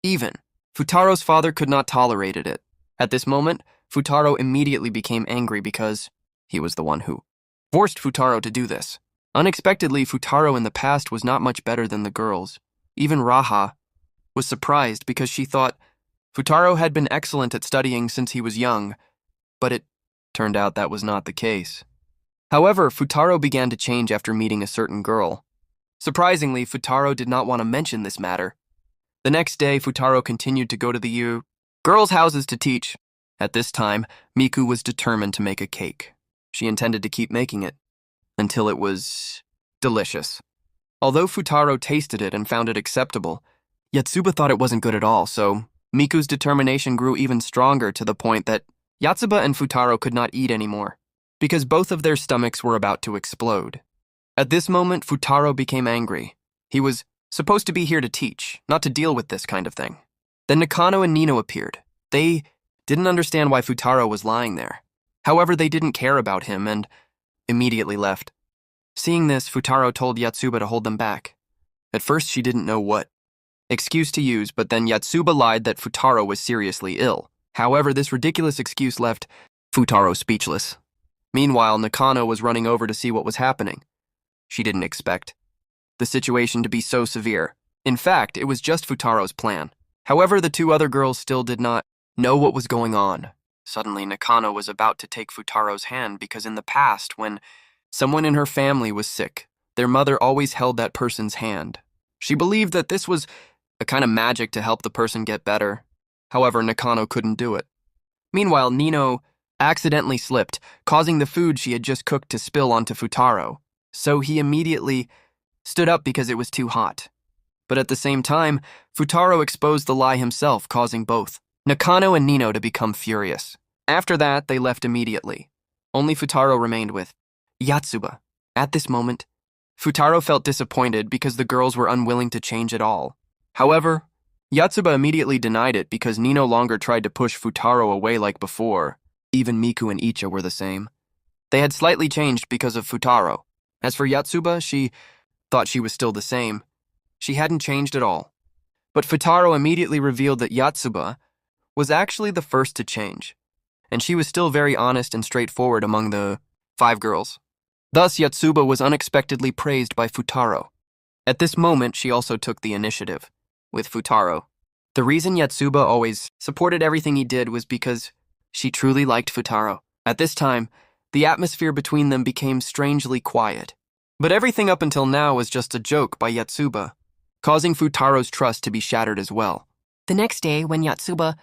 Even Futaro's father could not tolerate it. At this moment, Futaro immediately became angry because he was the one who forced Futaro to do this. Unexpectedly, Futaro in the past was not much better than the girls. Even Raha was surprised because she thought Futaro had been excellent at studying since he was young, but it turned out that was not the case. However, Futaro began to change after meeting a certain girl. Surprisingly, Futaro did not want to mention this matter. The next day, Futaro continued to go to the girls' houses to teach. At this time, Miku was determined to make a cake. She intended to keep making it until it was delicious. Although Futaro tasted it and found it acceptable, Yotsuba thought it wasn't good at all, so Miku's determination grew even stronger to the point that Yotsuba and Futaro could not eat anymore, because both of their stomachs were about to explode. At this moment, Futaro became angry. He was supposed to be here to teach, not to deal with this kind of thing. Then Nakano and Nino appeared. They didn't understand why Futaro was lying there. However, they didn't care about him and immediately left. Seeing this, Futaro told Yotsuba to hold them back. At first, she didn't know what excuse to use, but then Yotsuba lied that Futaro was seriously ill. However, this ridiculous excuse left Futaro speechless. Meanwhile, Nakano was running over to see what was happening. She didn't expect the situation to be so severe. In fact, it was just Futaro's plan. However, the 2 other girls still did not know what was going on. Suddenly, Nakano was about to take Futaro's hand because in the past, when someone in her family was sick, their mother always held that person's hand. She believed that this was a kind of magic to help the person get better. However, Nakano couldn't do it. Meanwhile, Nino accidentally slipped, causing the food she had just cooked to spill onto Futaro. So he immediately stood up because it was too hot. But at the same time, Futaro exposed the lie himself, causing both Nakano and Nino to become furious. After that, they left immediately. Only Futaro remained with Yotsuba. At this moment, Futaro felt disappointed because the girls were unwilling to change at all. However, Yotsuba immediately denied it because Ni no longer tried to push Futaro away like before. Even Miku and Icha were the same. They had slightly changed because of Futaro. As for Yotsuba, she thought she was still the same. She hadn't changed at all. But Futaro immediately revealed that Yotsuba was actually the first to change, and she was still very honest and straightforward among the 5 girls. Thus, Yotsuba was unexpectedly praised by Futaro. At this moment, she also took the initiative with Futaro. The reason Yotsuba always supported everything he did was because she truly liked Futaro. At this time, the atmosphere between them became strangely quiet. But everything up until now was just a joke by Yotsuba, causing Futaro's trust to be shattered as well. The next day, when Yotsuba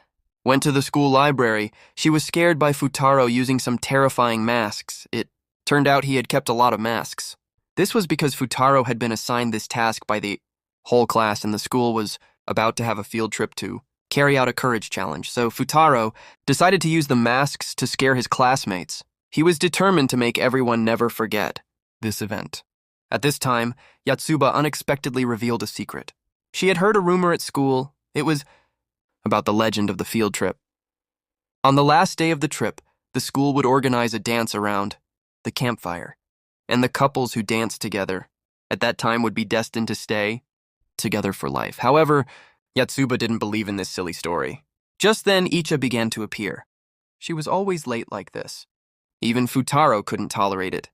went to the school library, she was scared by Futaro using some terrifying masks. It turned out he had kept a lot of masks. This was because Futaro had been assigned this task by the whole class, and the school was about to have a field trip to carry out a courage challenge, so Futaro decided to use the masks to scare his classmates. He was determined to make everyone never forget this event. At this time, Yotsuba unexpectedly revealed a secret. She had heard a rumor at school. It was about the legend of the field trip. On the last day of the trip, the school would organize a dance around the campfire, and the couples who danced together at that time would be destined to stay together for life. However, Yotsuba didn't believe in this silly story. Just then, Icha began to appear. She was always late like this. Even Futaro couldn't tolerate it.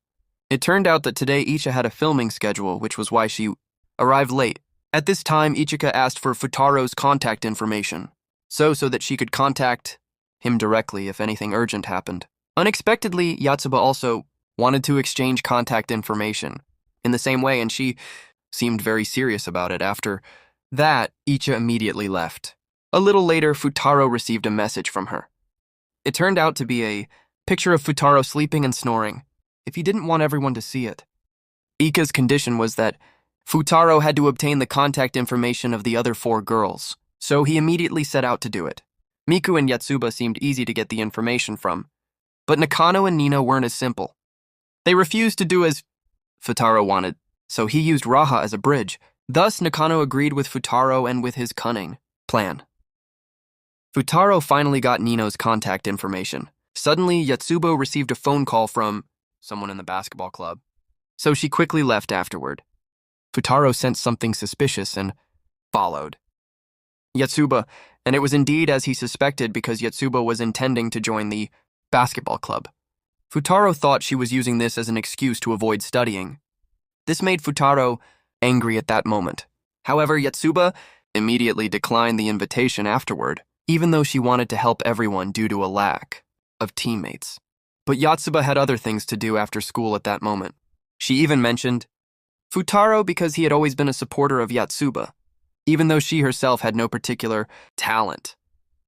It turned out that today Icha had a filming schedule, which was why she arrived late. At this time, Ichika asked for Futaro's contact information, so that she could contact him directly if anything urgent happened. Unexpectedly, Yotsuba also wanted to exchange contact information in the same way, and she seemed very serious about it. After that, Icha immediately left. A little later, Futaro received a message from her. It turned out to be a picture of Futaro sleeping and snoring, if he didn't want everyone to see it. Ika's condition was that Futaro had to obtain the contact information of the other 4 girls, so he immediately set out to do it. Miku and Yotsuba seemed easy to get the information from, but Nakano and Nino weren't as simple. They refused to do as Futaro wanted, so he used Raha as a bridge. Thus, Nakano agreed with Futaro and with his cunning plan. Futaro finally got Nino's contact information. Suddenly, Yotsuba received a phone call from someone in the basketball club, so she quickly left afterward. Futaro sensed something suspicious and followed Yotsuba, and it was indeed as he suspected because Yotsuba was intending to join the basketball club. Futaro thought she was using this as an excuse to avoid studying. This made Futaro angry at that moment. However, Yotsuba immediately declined the invitation afterward, even though she wanted to help everyone due to a lack of teammates. But Yotsuba had other things to do after school at that moment. She even mentioned Futaro because he had always been a supporter of Yotsuba, even though she herself had no particular talent.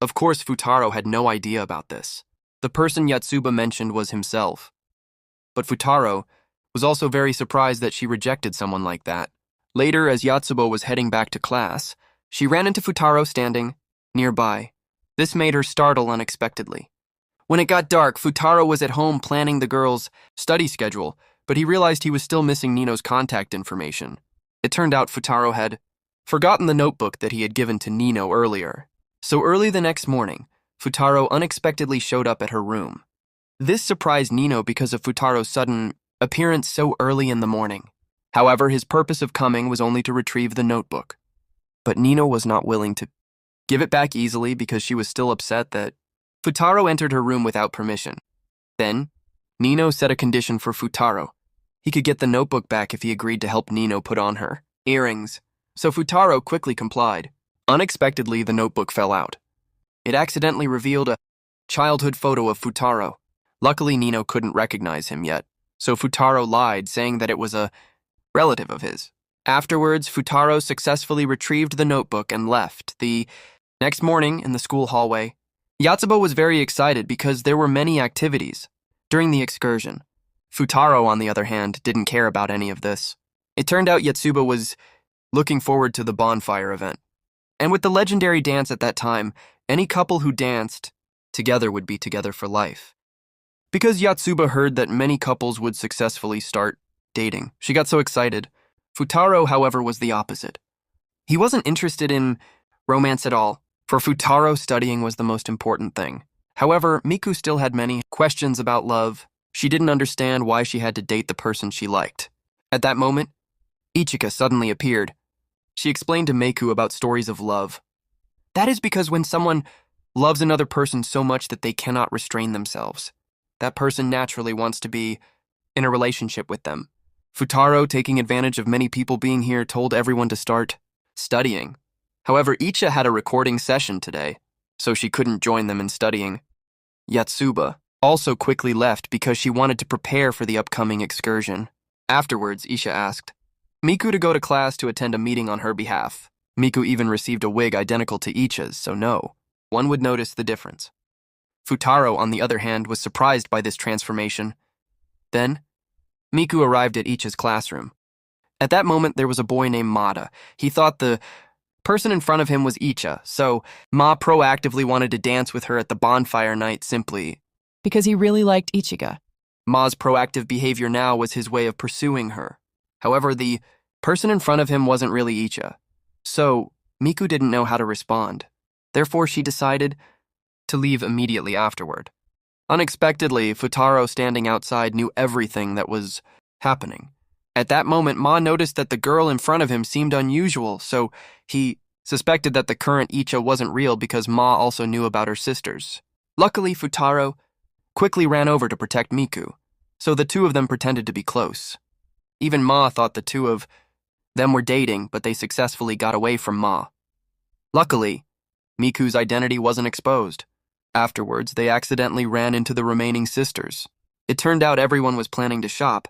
Of course, Futaro had no idea about this. The person Yotsuba mentioned was himself. But Futaro was also very surprised that she rejected someone like that. Later, as Yotsuba was heading back to class, she ran into Futaro standing nearby. This made her startle unexpectedly. When it got dark, Futaro was at home planning the girls' study schedule, but he realized he was still missing Nino's contact information. It turned out Futaro had forgotten the notebook that he had given to Nino earlier. So early the next morning, Futaro unexpectedly showed up at her room. This surprised Nino because of Futaro's sudden appearance so early in the morning. However, his purpose of coming was only to retrieve the notebook. But Nino was not willing to give it back easily because she was still upset that Futaro entered her room without permission. Then, Nino set a condition for Futaro. He could get the notebook back if he agreed to help Nino put on her earrings. So Futaro quickly complied. Unexpectedly, the notebook fell out. It accidentally revealed a childhood photo of Futaro. Luckily, Nino couldn't recognize him yet, so Futaro lied, saying that it was a relative of his. Afterwards, Futaro successfully retrieved the notebook and left. The next morning, in the school hallway, Yotsuba was very excited because there were many activities during the excursion. Futaro, on the other hand, didn't care about any of this. It turned out Yotsuba was looking forward to the bonfire event. And with the legendary dance at that time, any couple who danced together would be together for life. Because Yotsuba heard that many couples would successfully start dating, she got so excited. Futaro, however, was the opposite. He wasn't interested in romance at all. For Futaro, studying was the most important thing. However, Miku still had many questions about love. She didn't understand why she had to date the person she liked. At that moment, Ichika suddenly appeared. She explained to Meiku about stories of love. That is because when someone loves another person so much that they cannot restrain themselves, that person naturally wants to be in a relationship with them. Futaro, taking advantage of many people being here, told everyone to start studying. However, Icha had a recording session today, so she couldn't join them in studying. Yotsuba also quickly left because she wanted to prepare for the upcoming excursion. Afterwards, Isha asked Miku to go to class to attend a meeting on her behalf. Miku even received a wig identical to Icha's, so no one would notice the difference. Futaro, on the other hand, was surprised by this transformation. Then, Miku arrived at Icha's classroom. At that moment, there was a boy named Mata. He thought the person in front of him was Icha, so Ma proactively wanted to dance with her at the bonfire night simply because he really liked Ichiga. Ma's proactive behavior now was his way of pursuing her. However, the person in front of him wasn't really Icha, so Miku didn't know how to respond. Therefore, she decided to leave immediately afterward. Unexpectedly, Futaro standing outside knew everything that was happening. At that moment, Ma noticed that the girl in front of him seemed unusual, so he suspected that the current Icha wasn't real because Ma also knew about her sisters. Luckily, Futaro quickly ran over to protect Miku, so the two of them pretended to be close. Even Ma thought the two of them were dating, but they successfully got away from Ma. Luckily, Miku's identity wasn't exposed. Afterwards, they accidentally ran into the remaining sisters. It turned out everyone was planning to shop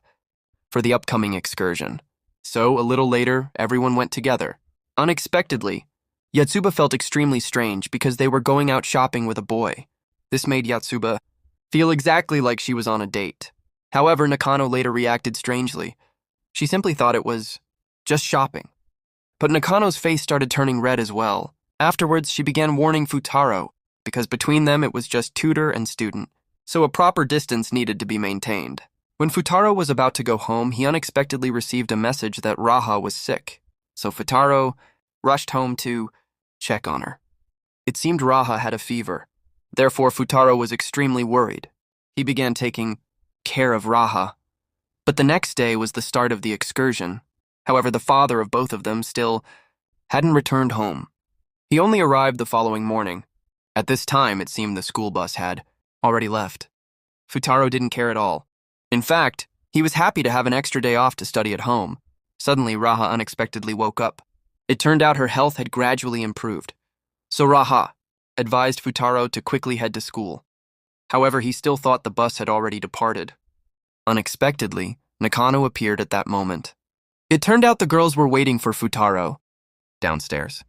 for the upcoming excursion. So, a little later, everyone went together. Unexpectedly, Yotsuba felt extremely strange because they were going out shopping with a boy. This made Yotsuba feel exactly like she was on a date. However, Nakano later reacted strangely. She simply thought it was just shopping. But Nakano's face started turning red as well. Afterwards, she began warning Futaro, because between them it was just tutor and student, so a proper distance needed to be maintained. When Futaro was about to go home, he unexpectedly received a message that Raha was sick, so Futaro rushed home to check on her. It seemed Raha had a fever. Therefore, Futaro was extremely worried. He began taking care of Raha. But the next day was the start of the excursion. However, the father of both of them still hadn't returned home. He only arrived the following morning. At this time, it seemed the school bus had already left. Futaro didn't care at all. In fact, he was happy to have an extra day off to study at home. Suddenly, Raha unexpectedly woke up. It turned out her health had gradually improved. So Raha advised Futaro to quickly head to school. However, he still thought the bus had already departed. Unexpectedly, Nakano appeared at that moment. It turned out the girls were waiting for Futaro downstairs.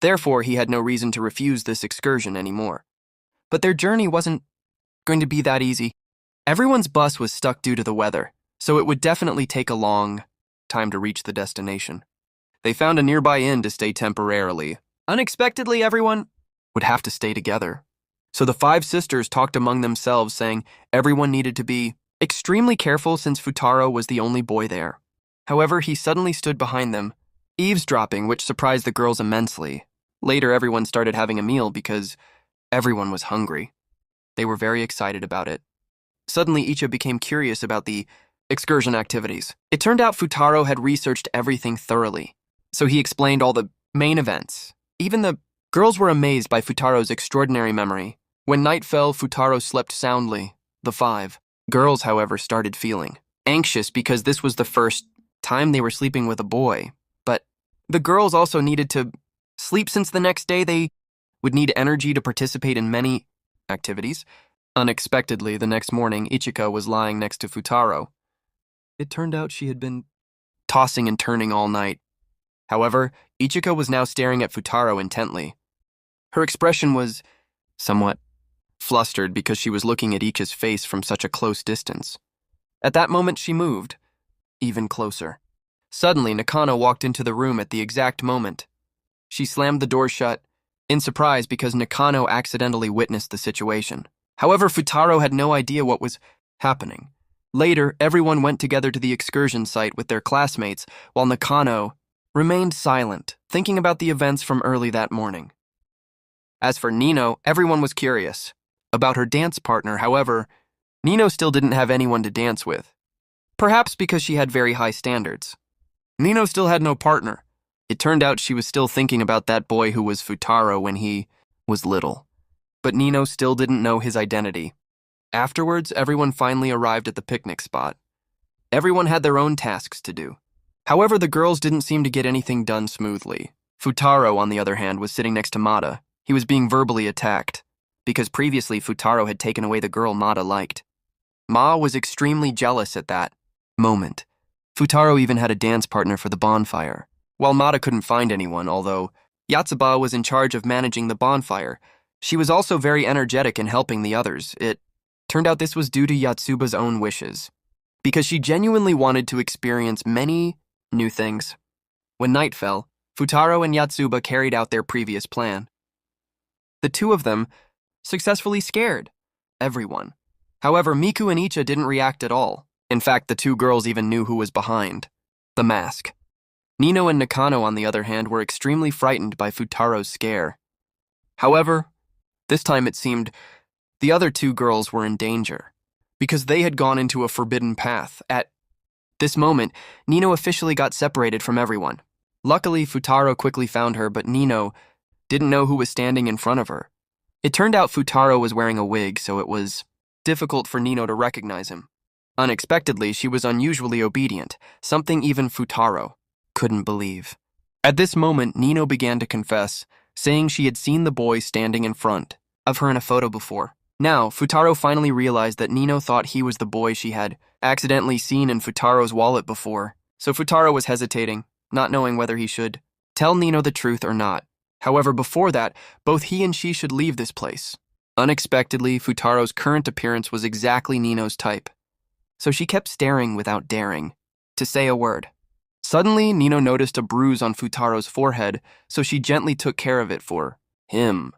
Therefore, he had no reason to refuse this excursion anymore. But their journey wasn't going to be that easy. Everyone's bus was stuck due to the weather, so it would definitely take a long time to reach the destination. They found a nearby inn to stay temporarily. Unexpectedly, everyone would have to stay together. So the five sisters talked among themselves, saying everyone needed to be extremely careful since Futaro was the only boy there. However, he suddenly stood behind them, eavesdropping, which surprised the girls immensely. Later, everyone started having a meal because everyone was hungry. They were very excited about it. Suddenly, Icha became curious about the excursion activities. It turned out Futaro had researched everything thoroughly, so he explained all the main events. Even the girls were amazed by Futaro's extraordinary memory. When night fell, Futaro slept soundly. The five girls, however, started feeling anxious because this was the first time they were sleeping with a boy. But the girls also needed to sleep since the next day they would need energy to participate in many activities. Unexpectedly, the next morning, Ichika was lying next to Futaro. It turned out she had been tossing and turning all night. However, Ichika was now staring at Futaro intently. Her expression was somewhat flustered because she was looking at Icha's face from such a close distance. At that moment, she moved even closer. Suddenly, Nakano walked into the room at the exact moment. She slammed the door shut, in surprise because Nakano accidentally witnessed the situation. However, Futaro had no idea what was happening. Later, everyone went together to the excursion site with their classmates, while Nakano remained silent, thinking about the events from early that morning. As for Nino, everyone was curious about her dance partner. However, Nino still didn't have anyone to dance with, perhaps because she had very high standards. Nino still had no partner. It turned out she was still thinking about that boy who was Futaro when he was little. But Nino still didn't know his identity. Afterwards, everyone finally arrived at the picnic spot. Everyone had their own tasks to do. However, the girls didn't seem to get anything done smoothly. Futaro, on the other hand, was sitting next to Mata. He was being verbally attacked, because previously Futaro had taken away the girl Mata liked. Ma was extremely jealous at that moment. Futaro even had a dance partner for the bonfire, while Mata couldn't find anyone, although Yotsuba was in charge of managing the bonfire. She was also very energetic in helping the others. It turned out this was due to Yotsuba's own wishes. because she genuinely wanted to experience many new things. When night fell, Futaro and Yotsuba carried out their previous plan. The two of them successfully scared everyone. However, Miku and Icha didn't react at all. In fact, the two girls even knew who was behind the mask. Nino and Nakano, on the other hand, were extremely frightened by Futaro's scare. However, this time it seemed the other two girls were in danger, because they had gone into a forbidden path. At this moment, Nino officially got separated from everyone. Luckily, Futaro quickly found her, but Nino didn't know who was standing in front of her. It turned out Futaro was wearing a wig, so it was difficult for Nino to recognize him. Unexpectedly, she was unusually obedient, something even Futaro couldn't believe. At this moment, Nino began to confess, saying she had seen the boy standing in front of her in a photo before. Now, Futaro finally realized that Nino thought he was the boy she had accidentally seen in Futaro's wallet before, so Futaro was hesitating, not knowing whether he should tell Nino the truth or not. However, before that, both he and she should leave this place. Unexpectedly, Futaro's current appearance was exactly Nino's type, so she kept staring without daring to say a word. Suddenly, Nino noticed a bruise on Futaro's forehead, so she gently took care of it for him.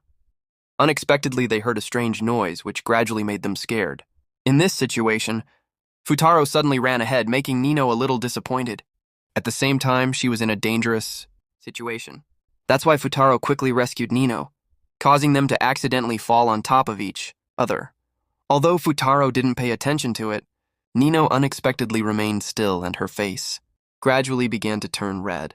Unexpectedly, they heard a strange noise, which gradually made them scared. In this situation, Futaro suddenly ran ahead, making Nino a little disappointed. At the same time, she was in a dangerous situation. That's why Futaro quickly rescued Nino, causing them to accidentally fall on top of each other. Although Futaro didn't pay attention to it, Nino unexpectedly remained still and her face gradually began to turn red.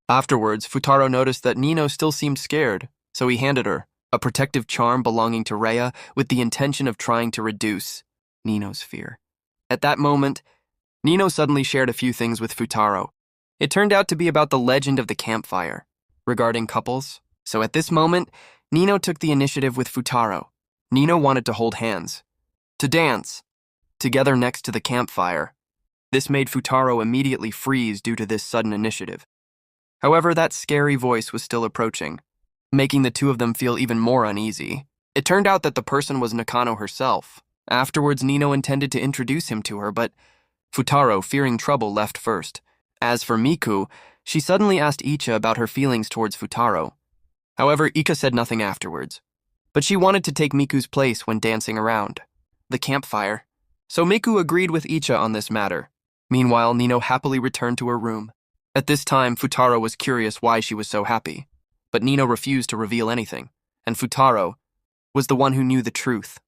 Afterwards, Futaro noticed that Nino still seemed scared, so he handed her a protective charm belonging to Rhea with the intention of trying to reduce Nino's fear. At that moment, Nino suddenly shared a few things with Futaro. It turned out to be about the legend of the campfire, regarding couples. So at this moment, Nino took the initiative with Futaro. Nino wanted to hold hands, to dance, together next to the campfire. This made Futaro immediately freeze due to this sudden initiative. However, that scary voice was still approaching, making the two of them feel even more uneasy. It turned out that the person was Nakano herself. Afterwards, Nino intended to introduce him to her, but Futaro, fearing trouble, left first. As for Miku, she suddenly asked Icha about her feelings towards Futaro. However, Icha said nothing afterwards, but she wanted to take Miku's place when dancing around the campfire. So Miku agreed with Icha on this matter. Meanwhile, Nino happily returned to her room. At this time, Futaro was curious why she was so happy, but Nino refused to reveal anything, and Futaro was the one who knew the truth.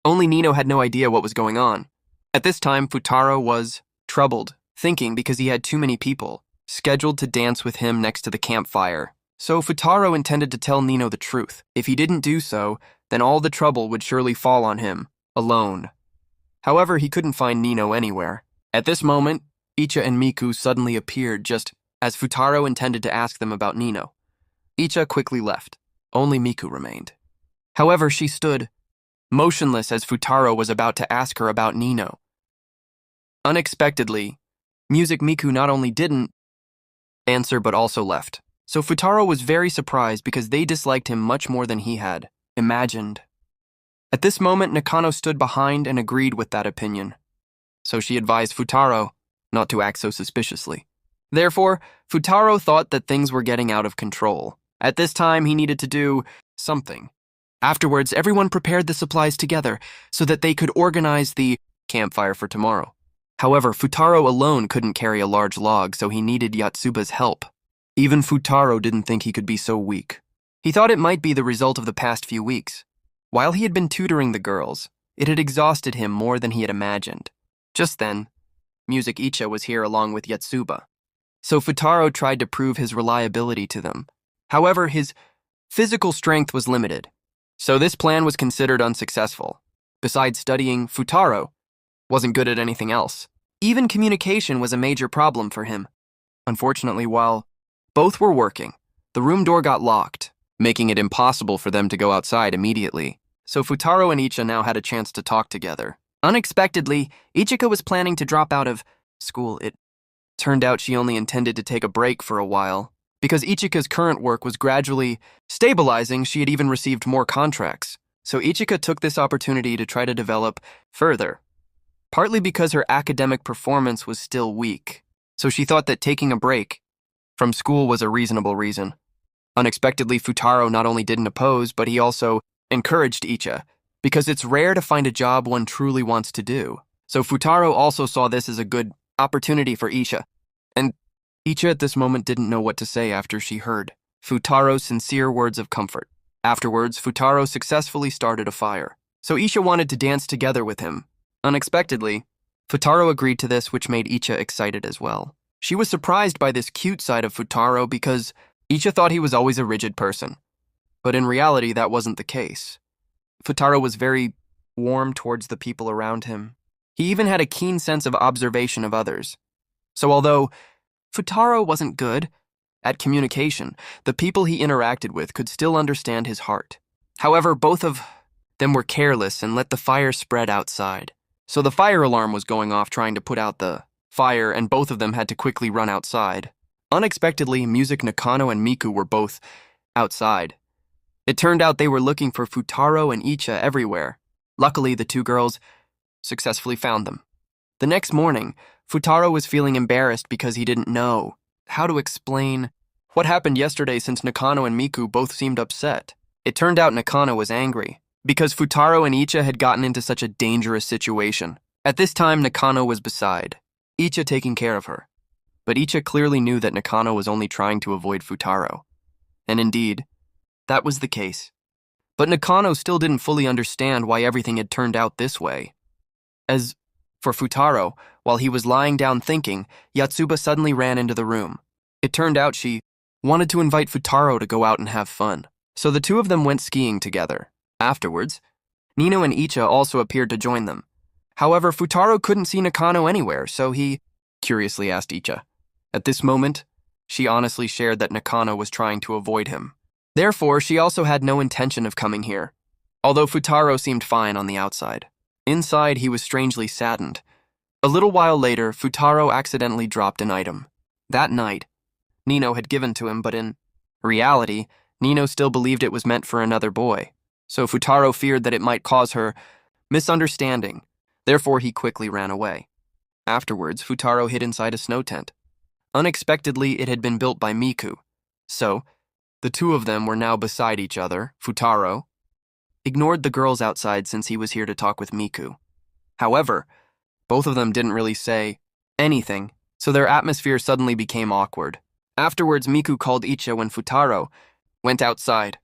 Only Nino had no idea what was going on. At this time, Futaro was troubled, thinking because he had too many people scheduled to dance with him next to the campfire. So Futaro intended to tell Nino the truth. If he didn't do so, then all the trouble would surely fall on him, alone. However, he couldn't find Nino anywhere. At this moment, Icha and Miku suddenly appeared just as Futaro intended to ask them about Nino. Icha quickly left. Only Miku remained. However, she stood motionless as Futaro was about to ask her about Nino. Unexpectedly, Music Miku not only didn't answer but also left. So Futaro was very surprised because they disliked him much more than he had imagined. At this moment, Nakano stood behind and agreed with that opinion. So she advised Futaro not to act so suspiciously. Therefore, Futaro thought that things were getting out of control. At this time, he needed to do something. Afterwards, everyone prepared the supplies together so that they could organize the campfire for tomorrow. However, Futaro alone couldn't carry a large log, so he needed Yotsuba's help. Even Futaro didn't think he could be so weak. He thought it might be the result of the past few weeks. While he had been tutoring the girls, it had exhausted him more than he had imagined. Just then, Music Icha was here along with Yotsuba. So Futaro tried to prove his reliability to them. However, his physical strength was limited, so this plan was considered unsuccessful. Besides studying, Futaro wasn't good at anything else. Even communication was a major problem for him. Unfortunately, while both were working, the room door got locked, making it impossible for them to go outside immediately. So Futaro and Icha now had a chance to talk together. Unexpectedly, Ichika was planning to drop out of school. It turned out she only intended to take a break for a while. Because Ichika's current work was gradually stabilizing, she had even received more contracts. So Ichika took this opportunity to try to develop further. partly because her academic performance was still weak, so she thought that taking a break from school was a reasonable reason. Unexpectedly, Futaro not only didn't oppose, but he also encouraged Icha, because it's rare to find a job one truly wants to do. So Futaro also saw this as a good opportunity for Icha, and Icha at this moment didn't know what to say after she heard Futaro's sincere words of comfort. Afterwards, Futaro successfully started a fire, so Icha wanted to dance together with him. Unexpectedly, Futaro agreed to this, which made Icha excited as well. She was surprised by this cute side of Futaro because Icha thought he was always a rigid person, but in reality that wasn't the case. Futaro was very warm towards the people around him. He even had a keen sense of observation of others. So although Futaro wasn't good at communication, the people he interacted with could still understand his heart. However, both of them were careless and let the fire spread outside. So the fire alarm was going off trying to put out the fire, and both of them had to quickly run outside. Unexpectedly, Music Nakano and Miku were both outside. It turned out they were looking for Futaro and Icha everywhere. Luckily, the two girls successfully found them. The next morning, Futaro was feeling embarrassed because he didn't know how to explain what happened yesterday since Nakano and Miku both seemed upset. It turned out Nakano was angry because Futaro and Icha had gotten into such a dangerous situation. At this time, Nakano was beside Icha, taking care of her. But Icha clearly knew that Nakano was only trying to avoid Futaro. And indeed, that was the case. But Nakano still didn't fully understand why everything had turned out this way. As for Futaro, while he was lying down thinking, Yotsuba suddenly ran into the room. It turned out she wanted to invite Futaro to go out and have fun. So the two of them went skiing together. Afterwards, Nino and Icha also appeared to join them. However, Futaro couldn't see Nakano anywhere, so he curiously asked Icha. At this moment, she honestly shared that Nakano was trying to avoid him. Therefore, she also had no intention of coming here, although Futaro seemed fine on the outside. Inside, he was strangely saddened. A little while later, Futaro accidentally dropped an item. That night, Nino had given to him, but in reality, Nino still believed it was meant for another boy. So Futaro feared that it might cause her misunderstanding. Therefore, he quickly ran away. Afterwards, Futaro hid inside a snow tent. Unexpectedly, it had been built by Miku. So, the two of them were now beside each other. Futaro ignored the girls outside since he was here to talk with Miku. However, both of them didn't really say anything, so their atmosphere suddenly became awkward. Afterwards, Miku called Icha when Futaro went outside.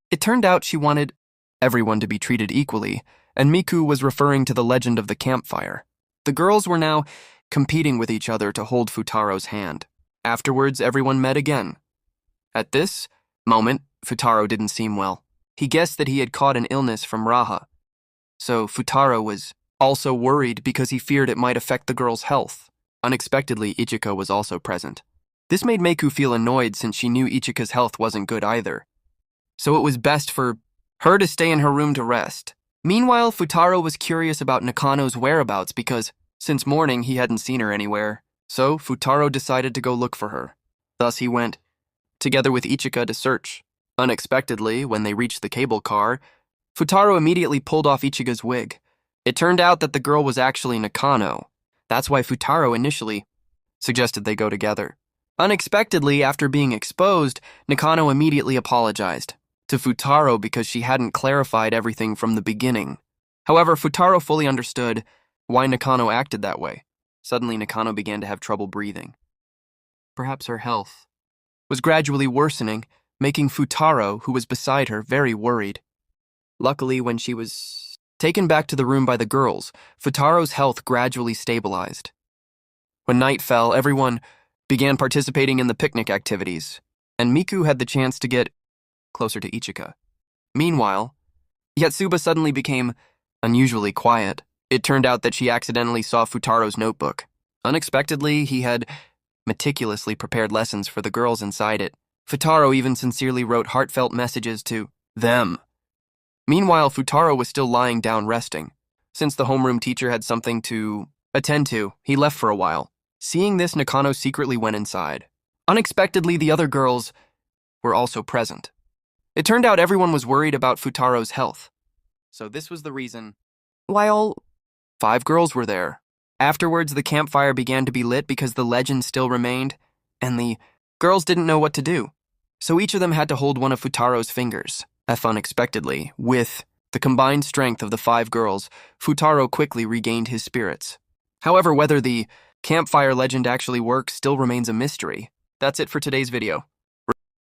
It turned out she wanted everyone to be treated equally, and Miku was referring to the legend of the campfire. The girls were now competing with each other to hold Futaro's hand. Afterwards, everyone met again. At this moment, Futaro didn't seem well. He guessed that he had caught an illness from Raha. So Futaro was also worried because he feared it might affect the girl's health. Unexpectedly, Ichika was also present. This made Miku feel annoyed since she knew Ichika's health wasn't good either. So it was best for her to stay in her room to rest. Meanwhile, Futaro was curious about Nakano's whereabouts because since morning he hadn't seen her anywhere. So Futaro decided to go look for her. Thus he went together with Ichika to search. Unexpectedly, when they reached the cable car, Futaro immediately pulled off Ichiga's wig. It turned out that the girl was actually Nakano. That's why Futaro initially suggested they go together. Unexpectedly, after being exposed, Nakano immediately apologized to Futaro because she hadn't clarified everything from the beginning. However, Futaro fully understood why Nakano acted that way. Suddenly, Nakano began to have trouble breathing. Perhaps her health was gradually worsening, making Futaro, who was beside her, very worried. Luckily, when she was taken back to the room by the girls, Futaro's health gradually stabilized. When night fell, everyone began participating in the picnic activities, and Miku had the chance to get closer to Ichika. Meanwhile, Yotsuba suddenly became unusually quiet. It turned out that she accidentally saw Futaro's notebook. Unexpectedly, he had meticulously prepared lessons for the girls inside it. Futaro even sincerely wrote heartfelt messages to them. Meanwhile, Futaro was still lying down resting. Since the homeroom teacher had something to attend to, he left for a while. Seeing this, Nakano secretly went inside. Unexpectedly, the other girls were also present. It turned out everyone was worried about Futaro's health. So this was the reason. While 5 girls were there. Afterwards, the campfire began to be lit because the legend still remained, and the girls didn't know what to do. So each of them had to hold one of Futaro's fingers. Unexpectedly, with the combined strength of the 5 girls, Futaro quickly regained his spirits. However, whether the campfire legend actually works still remains a mystery. That's it for today's video.